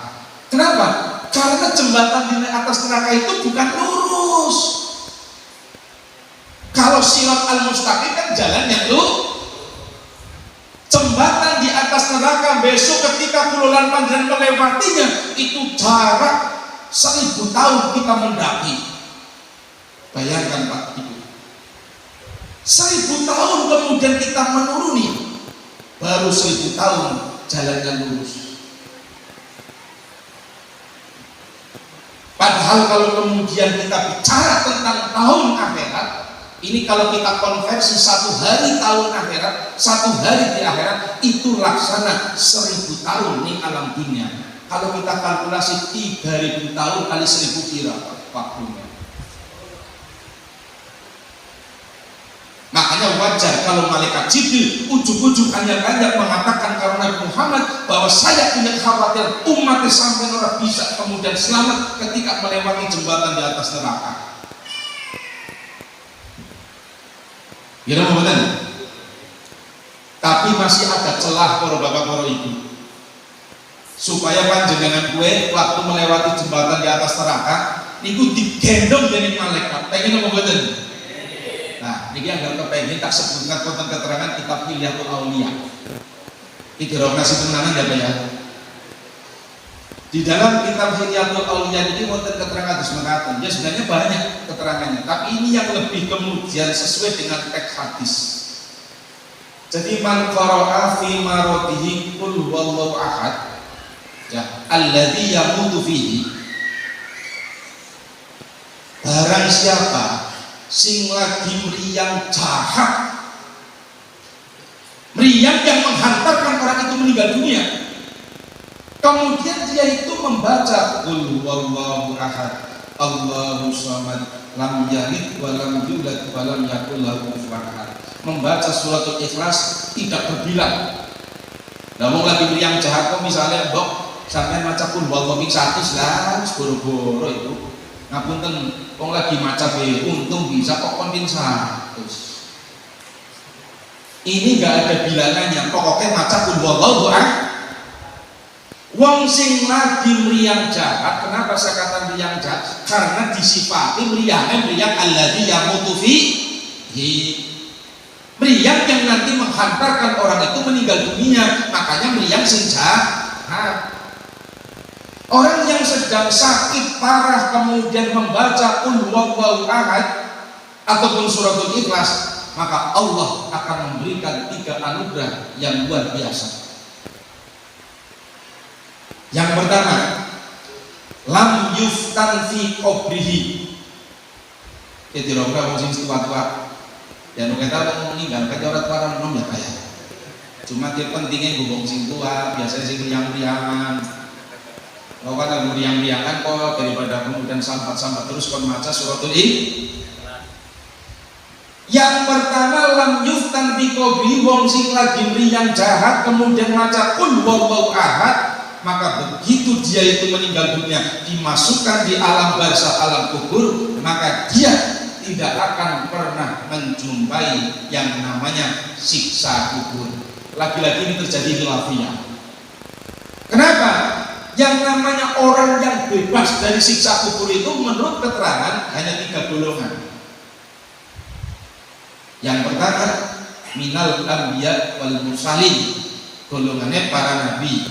Kenapa? Karena jembatan di atas neraka itu bukan lurus. Kalau sirat al-mustaqim kan jalan yang lurus. Jembatan di atas neraka besok ketika kulolan panjenengan melewatinya itu jarak 1000 tahun kita mendaki. Bayangkan Pak Ibu, 1000 tahun kemudian kita menuruni, baru 1000 tahun jalannya lurus. Padahal kalau kemudian kita bicara tentang tahun akhirat, ini kalau kita konversi 1 hari tahun akhirat, 1 hari di akhirat itu laksana 1000 tahun di alam dunia. Kalau kita kalkulasi 3000 tahun kali 1000 kira waktunya. Makanya wajar kalau malaikat Jibril ujuk-ujuk hanya mengatakan kepada Nabi Muhammad bahwa saya punya khawatir umatnya sampai orang bisa kemudian selamat ketika melewati jembatan di atas neraka. Kira betul? Tapi masih ada celah para bapak para ibu, supaya panjenengan gue waktu melewati jembatan di atas neraka niku digendong dari malaikat. Pengen apa betul? Nah, ini agar kepengen tak sebutkan konten keterangan kitab Hilyatul Auliya. Iki ora kasih tenangan ya Pak ya. Di dalam kitab Hilyatul Auliya ini konten keterangan terus mengatakan, ya sebenarnya banyak keterangannya, tapi ini yang lebih kemudian sesuai dengan teks hadis. Jadi man qara'a fi maradihi qul huwallahu ahad, ya, alladzi yamutu fihi. Barang siapa sing lagi meriang jahat, meriang yang menghantarkan orang itu meninggal dunia, kemudian dia itu membaca qul huwallahu ahad Allahus samad lam yalid wa lam yulad wa lam yakul lahu kufuwan ahad, membaca suratul Ikhlas tidak berbilang. Namun lagi meriang jahat kok misalnya mbok sampai maca qul huwallahu 100 lah boro-boro itu ngapunten wong lagi maca be untung bisa kok kontin 100. Ini enggak ada bilangannya, pokoknya maca qul huwallahu ahad. Wong sing lagi meriang jahat, kenapa saya kata meriang jahat? Karena disifati meriang alladzi yamutu fihi, meriang yang nanti menghantarkan orang itu meninggal dunia, makanya meriang sing jahat. Orang yang sedang sakit parah kemudian membaca qul huwallahu ahad ataupun suratul Ikhlas, maka Allah akan memberikan 3 anugerah yang luar biasa. Yang pertama, lam yuftan fi qabrihi. Itu orang sing tua-tua. Ya nu kita mau meninggal ke orang tua nom ya kaya. Cuma dia pentingnya gubung sing tua, biasanya sing riang-riangan. Kalau kan riang-riangan kok daripada kemudian sambat-sambat terus kon maca suratul Ikhlas. Yang pertama, lam yuftan fi qabri, wong sing lagi meriang jahat kemudian maca qul huwallahu ahad, maka begitu dia itu meninggal dunia dimasukkan di alam barzakh, alam kubur, maka dia tidak akan pernah menjumpai yang namanya siksa kubur. Lagi-lagi ini terjadi khilafiyah. Kenapa? Yang namanya orang yang bebas dari siksa kubur itu menurut keterangan hanya 3 golongan. Yang pertama, minal anbiya wal mursalin, golongannya para nabi,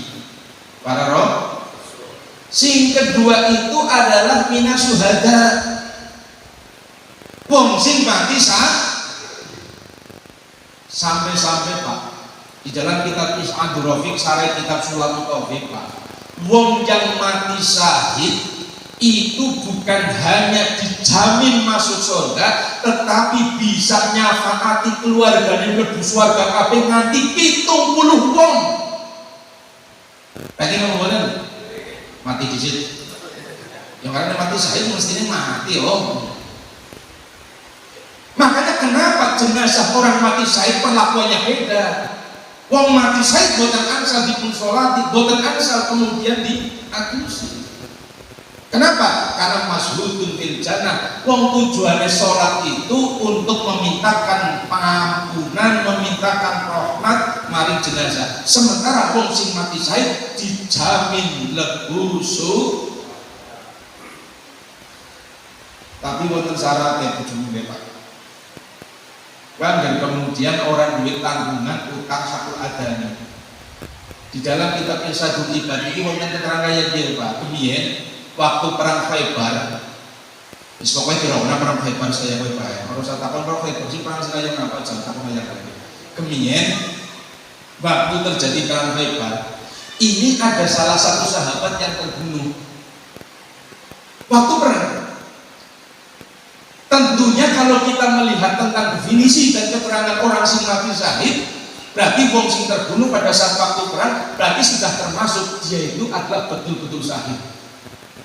para roh. Sing kedua itu adalah minas syuhada, wong sing mati sampai Pak di dalam kitab Is'adur Rafiq sarai kitab Sulatul Taufik Pak, wong yang mati syahid itu bukan hanya dijamin masuk surga, tetapi bisa nyafaati keluarganya mlebu swarga kabeh nganti 70 wong. Tadi ngomongin mati di situ. Yang karena mati syahid mestinya mati Makanya kenapa jenazah orang mati syahid perlakuannya beda? Wong mati syahid boten angsal dipun sholati, boten angsal kemudian diadusi. Kenapa? Karena masyhudun fil jannah. Wong tujuannya sholat itu untuk memintakan pengampunan, memintakan rahmat maring jenazah. Sementara wong sing mati syahid dijamin lebu tapi wonten syaratnya bojone Pak. Dan kemudian orang duit tanggungan utang sakul adanya. Di dalam kitab Irsyadul Ibad ini wonten keterangan yang dia Pak. Kemudian waktu perang Khaybar, pokoknya kira-kira perang Khaybar saya Pak. Kalau saya takon perang Khaybar sih perang saya yang apa jangan takon aja lagi. Kemudian waktu terjadi perang Khaybar, ini ada salah satu sahabat yang terbunuh waktu perang. kalau kita melihat tentang definisi dan keterangan orang sing mati syahid, berarti wong sing terbunuh pada saat waktu perang berarti sudah termasuk dia itu adalah betul-betul syahid.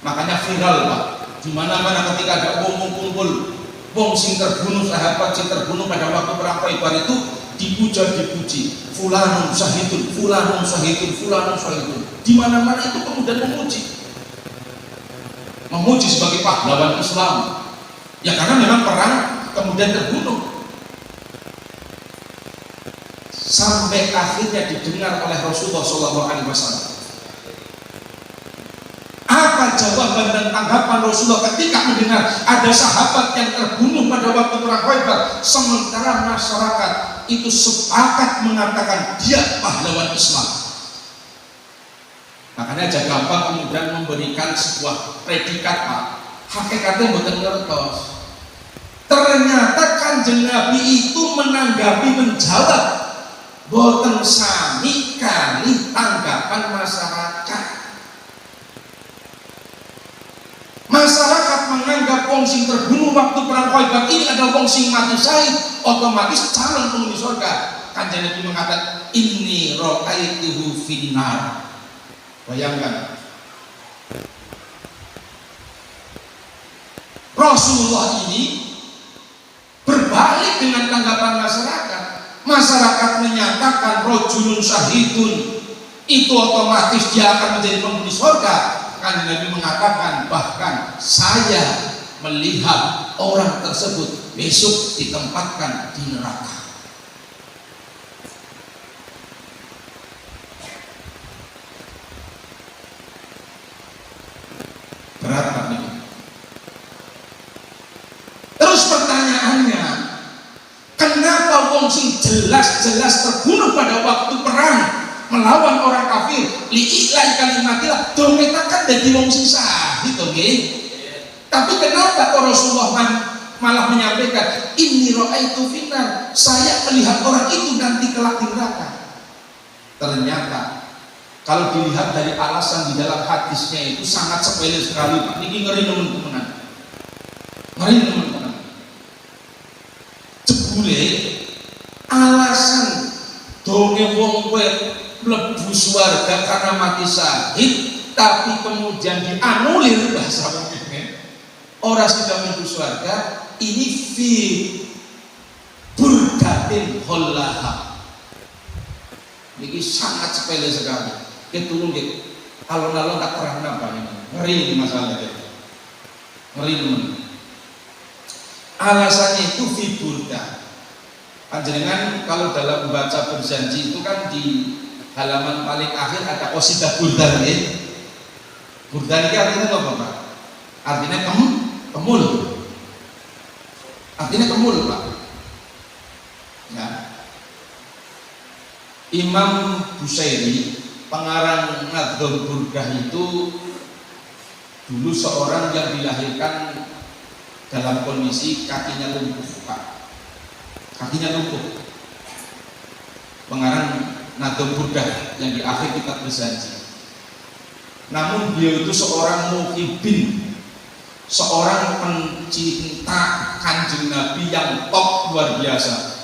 Makanya viral Pak, di mana-mana ketika ada wong kumpul wong sing terbunuh, sahabat sing terbunuh pada waktu perang Khaibar itu dipuji, fulanun syahidun, fulanun syahidun, fulanun syahidun. Di mana-mana itu kemudian memuji sebagai pahlawan Islam. Ya karena memang perang kemudian terbunuh. Sampai akhirnya didengar oleh Rasulullah SAW. Apa jawaban dan tanggapan Rasulullah ketika mendengar ada sahabat yang terbunuh pada waktu perang Khaibar, sementara masyarakat itu sepakat mengatakan dia pahlawan Islam. Makanya aja gampang kemudian memberikan sebuah predikat Pak. Hakikatnya bukan ngertos. Ternyata Kanjeng Nabi itu menanggapi, menjawab boten sami kali tanggapan masyarakat. Masyarakat menganggap wong sing terbunuh waktu perang Khaibar ini adalah wong sing mati syahid, otomatis calon penghuni surga. Kanjeng Nabi mengatakan inni ra'aituhu finnar. Bayangkan Rasulullah ini berbalik dengan tanggapan masyarakat. Masyarakat menyatakan rajulun syahidun, itu otomatis dia akan menjadi penghuni surga. Kan Nabi mengatakan bahkan saya melihat orang tersebut besok ditempatkan di neraka. Berat Pak ini. Terus pertanyaannya, kenapa wong sing jelas-jelas terbunuh pada waktu perang melawan orang kafir, li'ila'i kalimatillah, dometakan dadi wong sing syahid to nggih. Tapi kenapa kok Rasulullah malah menyampaikan inni ra'aitu finnar, saya melihat orang itu nanti kelak di neraka. Ternyata kalau dilihat dari alasan di dalam hadisnya itu sangat sepele sekali Pak. Niki ngeri teman-teman. Ngeri teman-teman. Jebule alasan donge wong kowe mlebu swarga karena mati syahid tapi kemudian dianulir bahasa mungkin orang sudah mlebu swarga ini fi burdatin hollaha. Niki sangat sepele sekali. Ketulung gitu. Alon-alon tak pernah napa ini. Ngeri ini masalah itu. Ngeri teman. Alasannya itu fi burda. Panjenengan kalau dalam membaca berjanji itu kan di halaman paling akhir ada qasidah burda nggih. Burda ini artinya apa Pak? Artinya kemul. Artinya kemul Pak. Ya. Imam Busairi pengarang Nadhum Burdah itu dulu seorang yang dilahirkan dalam kondisi kakinya lumpuh Pak. Kakinya lumpuh. Pengarang Nadhum Burdah yang di akhir kitab berjanji. Namun beliau itu seorang muhibbin, seorang pencinta Kanjeng Nabi yang top luar biasa,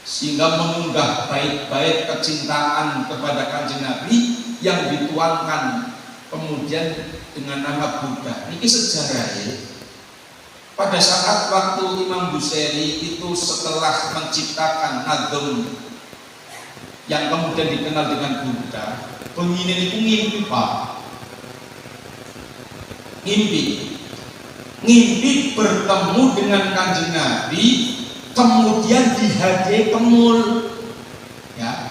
sehingga mengunggah bait-bait kecintaan kepada Kanjeng Nabi yang dituangkan kemudian dengan nama Burdah. Ini sejarahnya. Pada saat waktu Imam Busairi itu setelah menciptakan Nadhum yang kemudian dikenal dengan Burdah, penginin itu ngimpi Pak. Ngimpi bertemu dengan Kanjeng Nabi, kemudian dihadiahi kemul, ya.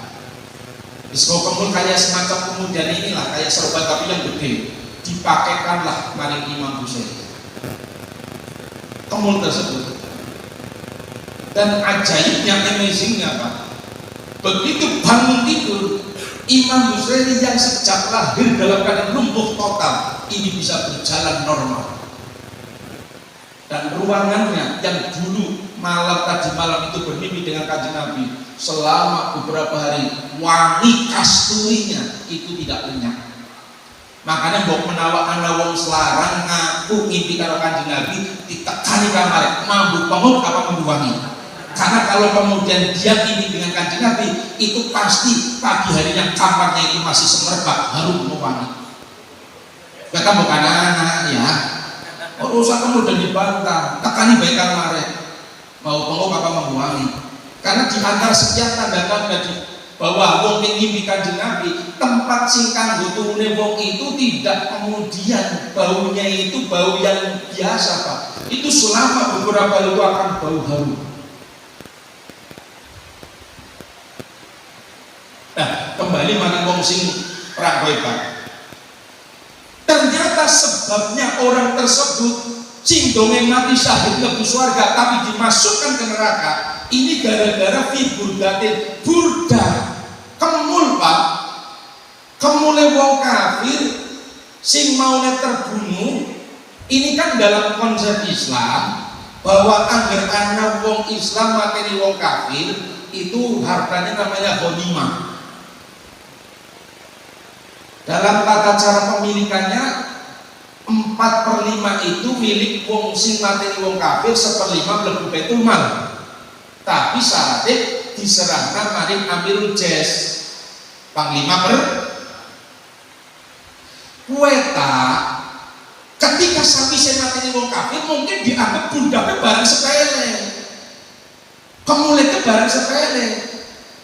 Disko kemul kayak semacam kemudian inilah kayak serba tapi yang gede, dipakaikanlah maring Imam Busairi kemul tersebut. Dan ajaibnya, amazingnya Pak, begitu bangun tidur Imam Busairi yang sejak lahir dalam keadaan lumpuh total ini bisa berjalan normal. Dan ruangannya yang dulu tadi malam itu bermimpi dengan Kanjeng Nabi selama beberapa hari, wangi kasturinya itu tidak lenyap. Makanya mbok menawa ana wong selarang ngaku ngimpi karo Kanjeng Nabi ditekani kamare mabuk pemut apa membuangi. Karena kalau kemudian dia ngimpi dengan Kanjeng Nabi itu pasti pagi harinya kamarnya itu masih semerbak harum wangi. Kata bukan anak ya. Urusan kemudian dibantah, tekani baik kamare mau pemut apa membuangi. Karena di antara sekian tanda-tanda bahwa wong ngimpi Kanjeng Nabi, tempat sing kanggo turune wong itu tidak kemudian baunya itu bau yang biasa, Pak. Itu selama beberapa itu akan bau harum. Nah, kembali mana wong sing perang Pak. Ternyata sebabnya orang tersebut sing dongeng mati syahid ke surga tapi dimasukkan ke neraka ini gara-gara figur gatin burda kemul, Pak. Kemule wong kafir sing maune terbunuh ini kan dalam konsep Islam bahwa angger ana wong Islam mateni wong kafir itu hartanya namanya ghanimah. Dalam tata cara pemilikannya 4/5 itu milik wong sing mateni wong kafir, 1/5 mlebu Baitul Mal. Tapi syaratnya diserahkan maring Amirul Jais Panglima Kueta. Ketika sapi saya mateni wong kafir mungkin dianggap budaknya barang sepele, kemuliaan barang sepele.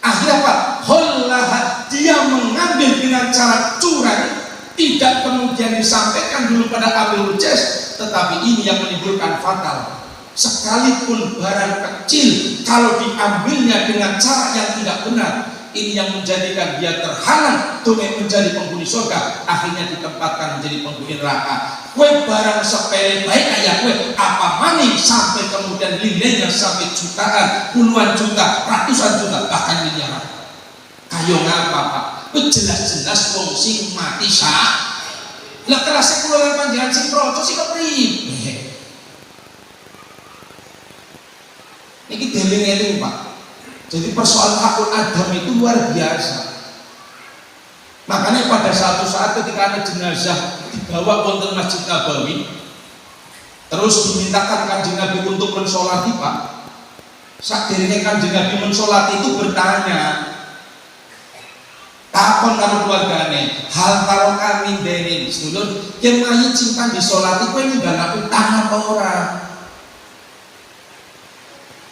Akhirnya apa? Holah dia mengambil dengan cara curang, tidak kemudian disampaikan dulu pada Amirul Jais, tetapi ini yang menimbulkan fatal. Sekalipun barang kecil kalau diambilnya dengan cara yang tidak benar, ini yang menjadikan dia terhalang untuk menjadi penghuni surga, akhirnya ditempatkan menjadi penghuni neraka. Kue barang sepele baik kayak kue apa maning sampai kemudian nilainya sampai jutaan, puluhan juta, ratusan juta, bahkan miliaran. Kayo ngapa, Pak? Jelas-jelas wong sing mati sah. Lah kelasnya keluar panjangan sing proco sih kepribe. Ini deling-eling, Pak. Jadi persoalan hakul adam itu luar biasa. Makanya pada satu saat ketika ada jenazah dibawa ke Masjid Nabawi, terus dimintakan Kanjeng Nabi untuk mensolati, Pak. Saat dirinya Kanjeng Nabi mensolati itu bertanya, takon karo keluargane, hal karo kami dene sedulur, yen mayit simpan disolati kowe ninggal utang apa ora?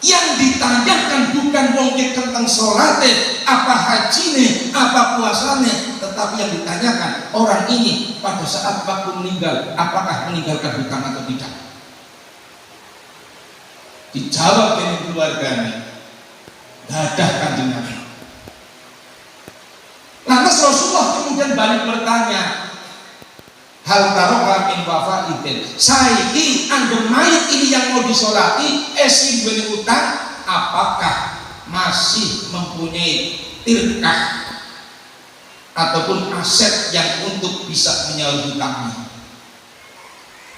Yang ditanyakan bukan wongke tentang sholatnya, apa hajine, apa puasanya, tetapi yang ditanyakan orang ini pada saat waktu meninggal, apakah meninggalkan hutang atau tidak? Dijawab dengan keluarganya, dadah Kanjeng Nabi. Lantas Rasulullah kemudian balik bertanya, hal taroka min wafaidin, saiki angger mayit ini yang mau disolati esi beli utang, apakah masih mempunyai tirkah ataupun aset yang untuk bisa menyaur hutangnya?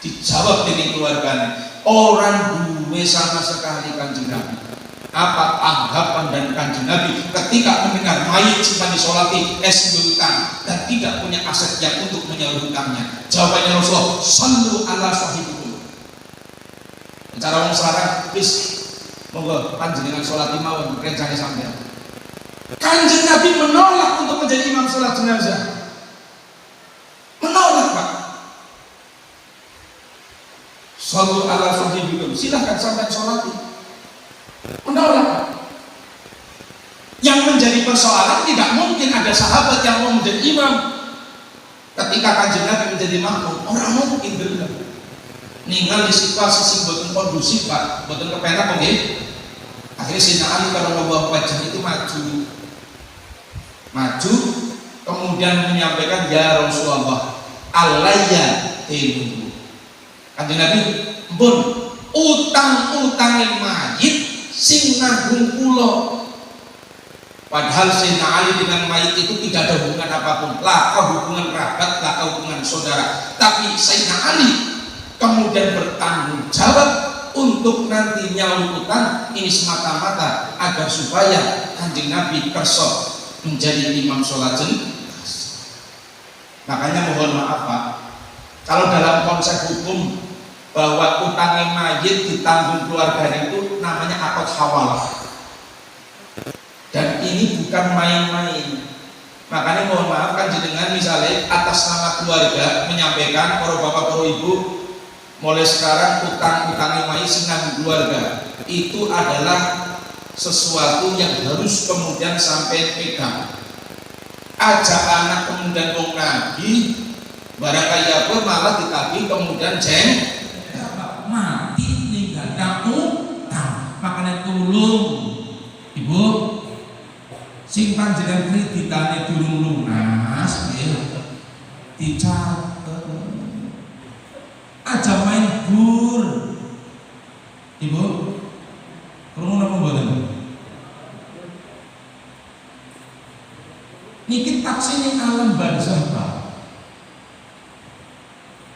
Dijawab dengan keluarganya, orang duwe sama sekali Kanjeng Nabi. Apa anggapan dan Kanjeng Nabi ketika mendengar mayit simpan disolati hutang dan tidak punya aset yang untuk menyaur hutangnya? Jawabannya Rasulullah, sallu ala sahibikum. Cara wong sekarang bis monggo panjenengan sholat mawon rencane sampean. Kanjeng Nabi menolak untuk menjadi imam sholat jenazah. Menolak, Pak. Sallu ala sahibikum, silahkan sampean sholati. Menolak. Yang menjadi persoalan tidak mungkin ada sahabat yang mau menjadi imam ketika Kanjeng Nabi menjadi makmum. Orang mungkin benar. Ninggal di situasi sing boten kondusif, Pak, boten kepenak nggih. Akhirnya Sayyidina Ali karramallahu wajhahu itu maju kemudian menyampaikan, ya Rasulullah, alayya ilmu. Kanjeng Nabi, "Pun utang-utang mayit sing nanggung kula." Padahal Sayyidina Ali dengan mayit itu tidak ada hubungan apapun, lah hubungan kerabat, lah hubungan saudara. Tapi Sayyidina Ali kemudian bertanggung jawab untuk nanti nyaur utang ini semata-mata agar supaya Kanjeng Nabi kerso menjadi imam sholat jenazah. Makanya mohon maaf Pak, kalau dalam konsep hukum bahwa utangnya mayit ditanggung keluarganya itu namanya akad hawalah, dan ini bukan main-main. Makanya mohon maaf kan jenengan misalnya atas nama keluarga menyampaikan para bapak para ibu, mulai sekarang utang-utangnya mayit sinang keluarga itu adalah sesuatu yang harus kemudian sampai pegang. Ajak anak kemudian wong nabi barang kaya pun malah ditagih kemudian mati ninggal kamu utang. Makanya tolong ibu sing panjenengan kreditane durung lunas dicatet, aja main gur ibu. Krungu napa mboten? Niki taksine alam barzah Pak.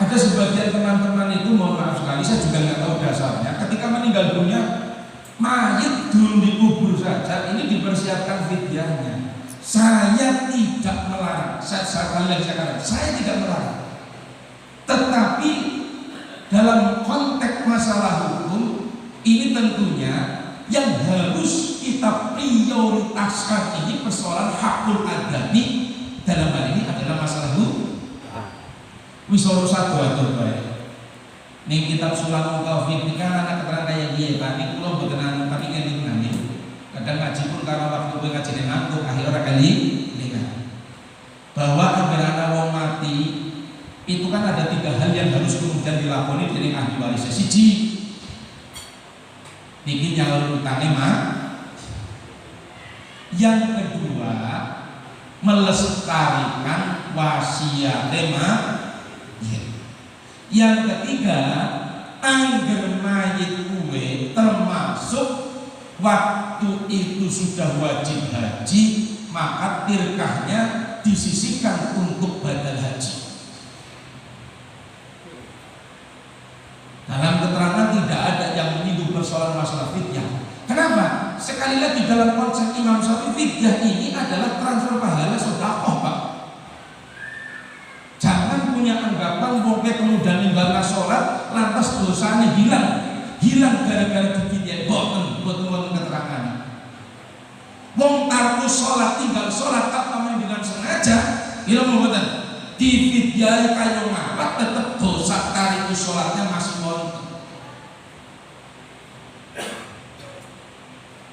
Ada sebagian teman-teman itu, mohon maaf sekali, saya juga nggak tahu dasarnya, ketika meninggal dunia mayit belum dikubur saja ini dipersiapkan fidyahnya. Saya tidak melarang, saya tidak melarang, tetapi dalam konteks masalah hukum ini tentunya yang harus kita prioritaskan ini persoalan hakul adami. Dalam hal ini adalah masalah hukum. Wisoro satu atur baik. Ning kitab Sulamul Taufik kan anak keterangan kayak dia Pak. Ning kula mboten anu tapi kan nggih. Kadang ngaji pun karena waktu gue ngaji ngantuk akhirnya kali nikah. Bahwa agar wong mati itu kan ada 3 hal yang harus kemudian dilakoni dari ahli warisnya. Siji, niki nyaur utangnya mah. Yang kedua, melestarikan wasiat mah. Yang ketiga, angger mayit kuwe termasuk waktu itu sudah wajib haji, maka tirkahnya disisihkan untuk badal haji. Dalam keterangan tidak ada yang menyinggung persoalan masalah fidyah. Kenapa? Sekali lagi dalam konsep Imam Syafi'i fidyah ini adalah transfer pahala sedekah Pak. Jangan punya anggapan bahwa kemudian ninggalkan sholat lantas dosanya hilang gara-gara difidyah. Boten keterangan. Wong tarku sholat tinggal sholat apa dengan sengaja, ilmu boten difidyah kayu ngawat tetap dosa tariku sholatnya masih wonten.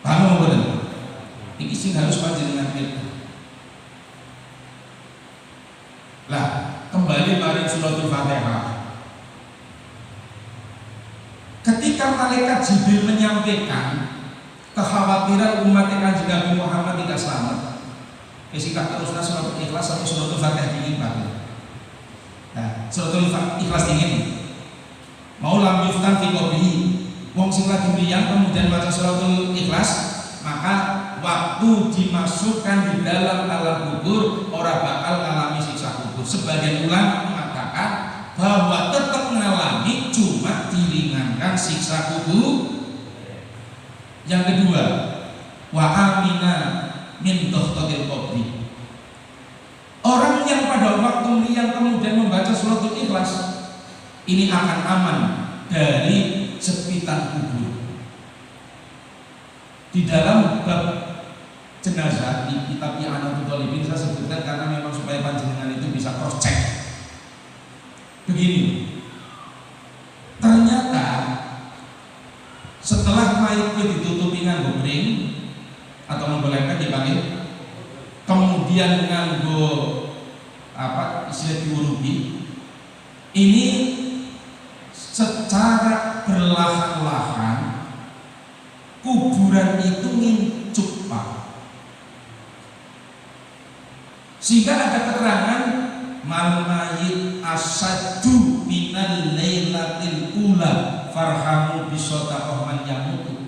Paham boten? Iki sing harus panjenengan ngerti. Lah, kembali mari suratul Fatihah. Ketika malaikat Jibril menyampaikan kekhawatiran umat Kanjeng Nabi Muhammad tidak selamat, singkat teruslah suratul Ikhlas sampai suratul Fatihah dingin Pak. Nah, suratul Ikhlas dingin. Mau lam yuftan fi qabrihi. Wong sing lagi mriyang kemudian baca suratul Ikhlas, maka waktu dimasukkan di dalam alam kubur orang bakal mengalami siksa kubur. Sebagian ulama mengatakan bahwa tetap mengalami, cuma diringankan siksa kubur. Yang kedua, wa amina min dohtotil qabri. Orang yang pada waktu mriyang kemudian membaca suratul Ikhlas ini akan aman dari sepitan kubur. Di dalam bab jenazah di kitab I'anatul Talibin saya sebutkan karena memang supaya panjenengan itu bisa cross check. Begini, ternyata setelah mayat itu ditutupi nganggo ring atau menggolengkan dipanggil, kemudian nganggo apa istilah diurubi, ini secara perlahan-lahan kuburan itu ngincup Pak. Sehingga ada keterangan mal mayit asadu minal lailatil ula farhamu bisodaqah man yamutu.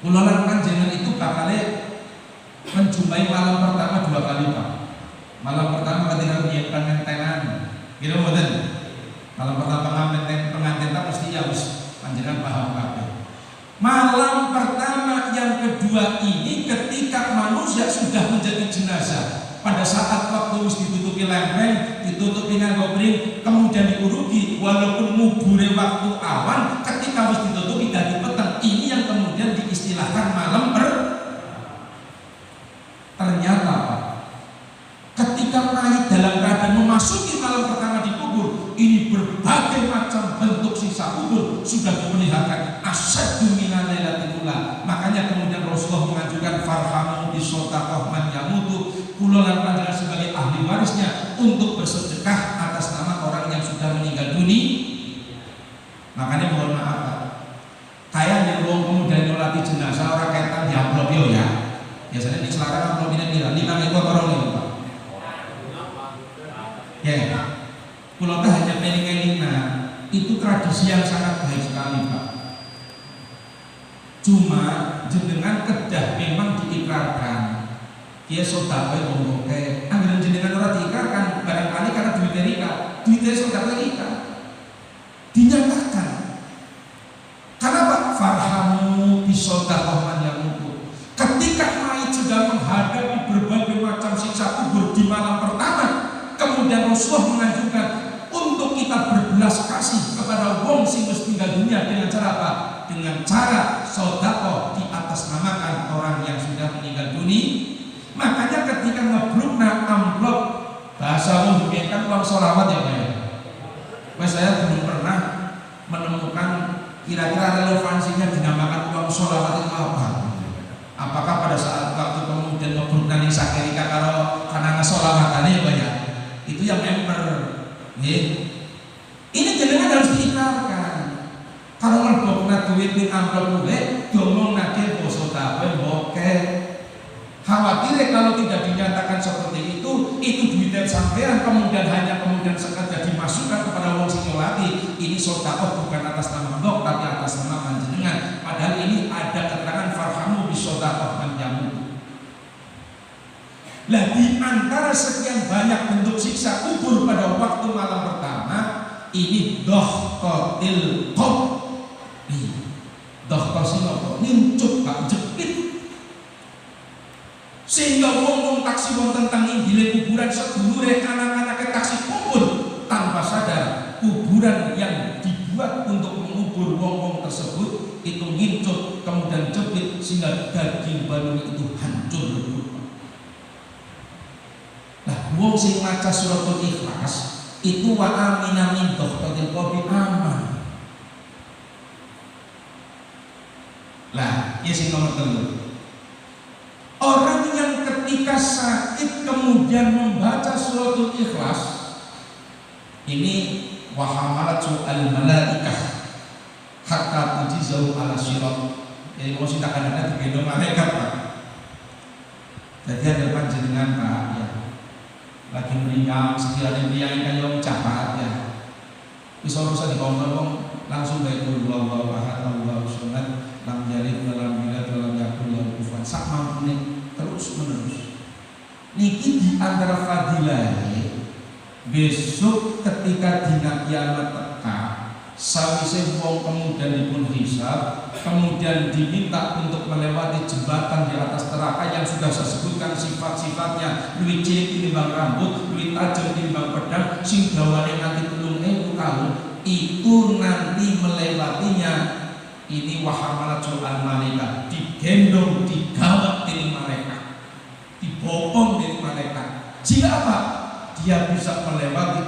Ulangan panjenengan itu bakalnya menjumpai malam pertama 2 kali Pak. Malam pertama ketika menyiapkan pengantinan, kira mboten. Malam pertama pengantin mesti ya wis panjenengan paham kabeh. Malam pertama yang kedua ini ketika manusia sudah menjadi jenazah, pada saat
ditutupi nganggo pring, kemudian diurugi walaupun ngubure waktu awan ketika harus ditutupi dari petang. Ini yang kemudian diistilahkan malam ternyata Pak, ketika mayit dalam keadaan memasuki malam pertama dikubur, ini berbagai macam bentuk sisa kubur sudah diperlihatkan. Asyaddu minal lailatil ula. Makanya kemudian Rasulullah mengajukan farhamu bisodaqah man yamutu, kula lan panjenengan sebagai ahli warisnya untuk bersedekah atas nama orang yang sudah meninggal dunia. Makanya mohon maaf Pak, kayak yang wong kemudian nyolati jenazah orang kaitan di amplop yo ya. Biasanya di selatan amplop ini kira 5 ekor orang ini Pak. Ya, kula hanya pengen itu tradisi yang sangat baik sekali Pak. Cuma jenengan kedah memang diikrarkan. Dia sedekah wong oke. Angger jenengan ora diikrarkan barangkali karena duitnya rika. Duitnya sedekah rika. Dinyatakan. Karena Pak farhamu bisedekah man yamutu. Ketika mayit sudah menghadapi berbagai macam siksa kubur di malam pertama, kemudian Rasulullah mengajukan untuk kita berbelas kasih kepada wong sing wis tinggal dunia dengan cara apa? Dengan cara sedekah di atas namakan orang yang sudah meninggal dunia. Makanya ketika ngebrukna amplop bahasa wong kan uang sholawat ya Pak ya. Mas saya belum pernah menemukan kira-kira relevansinya dinamakan uang sholawat itu apa. Apakah pada saat waktu kemudian ngebrukna ning sakerika karo karena ngesolawatane ya Pak ya. Itu yang member. Ini jenengan harus diikrarkan. Kalau ngelbokna duit ning amplop kuwe domong nake basa tawe boke. Khawatir kalau tidak dinyatakan seperti itu duitnya sampean kemudian sengaja dimasukkan kepada wong sing nyolati. Ini sedekah bukan atas nama Allah tapi atas nama panjenengan. Padahal ini ada keterangan farhamu bisedekah man yamutu. Lah di antara sekian banyak bentuk siksa kubur pada waktu malam pertama, ini dohkotil qom. Dohkotil nincup Pak, jepit. Sehingga wong-wong taksi wonten teng inggile kuburan sedulure anak-anak taksi kubur tanpa sadar kuburan yang dibuat untuk mengubur wong-wong tersebut itu ngincut kemudian jepit sehingga daging badannya itu hancur lebur. Nah, wong sing maca suratul Ikhlas itu wa amina min dohkotil qobi aman. Lah, ini sing nomor 3. Orang yang ketika sakit kemudian membaca suratul Ikhlas ini wahamalatsu al-malaikah hatta tujizau ala sirat. Jadi mau sing kadang-kadang digendong malaikat Pak. Jadi ada panjenengan Pak ya. Lagi meriang sekiranya meriang kaya capat ya. Bisa usah dikongkong langsung baik dulu Allahu ahad Allahu samad lam yalid wa lam yulad wa lam yakul lahu kufuwan sak mampune terus menerus. Niki di antara fadilah besok ketika dina kiamat teka sawise wong kemudian dipun hisab kemudian diminta untuk melewati jembatan di atas neraka yang sudah saya sebutkan sifat-sifatnya luwih cilik tinimbang rambut, luwih tajam tinimbang pedang, sing dawane nganti 3.000 tahun, itu nanti melewatinya ini wahamalatsul al-malaikah, digendong, digawat dari malaikat, dibopong dari malaikat. Sehingga apa? Dia bisa melewati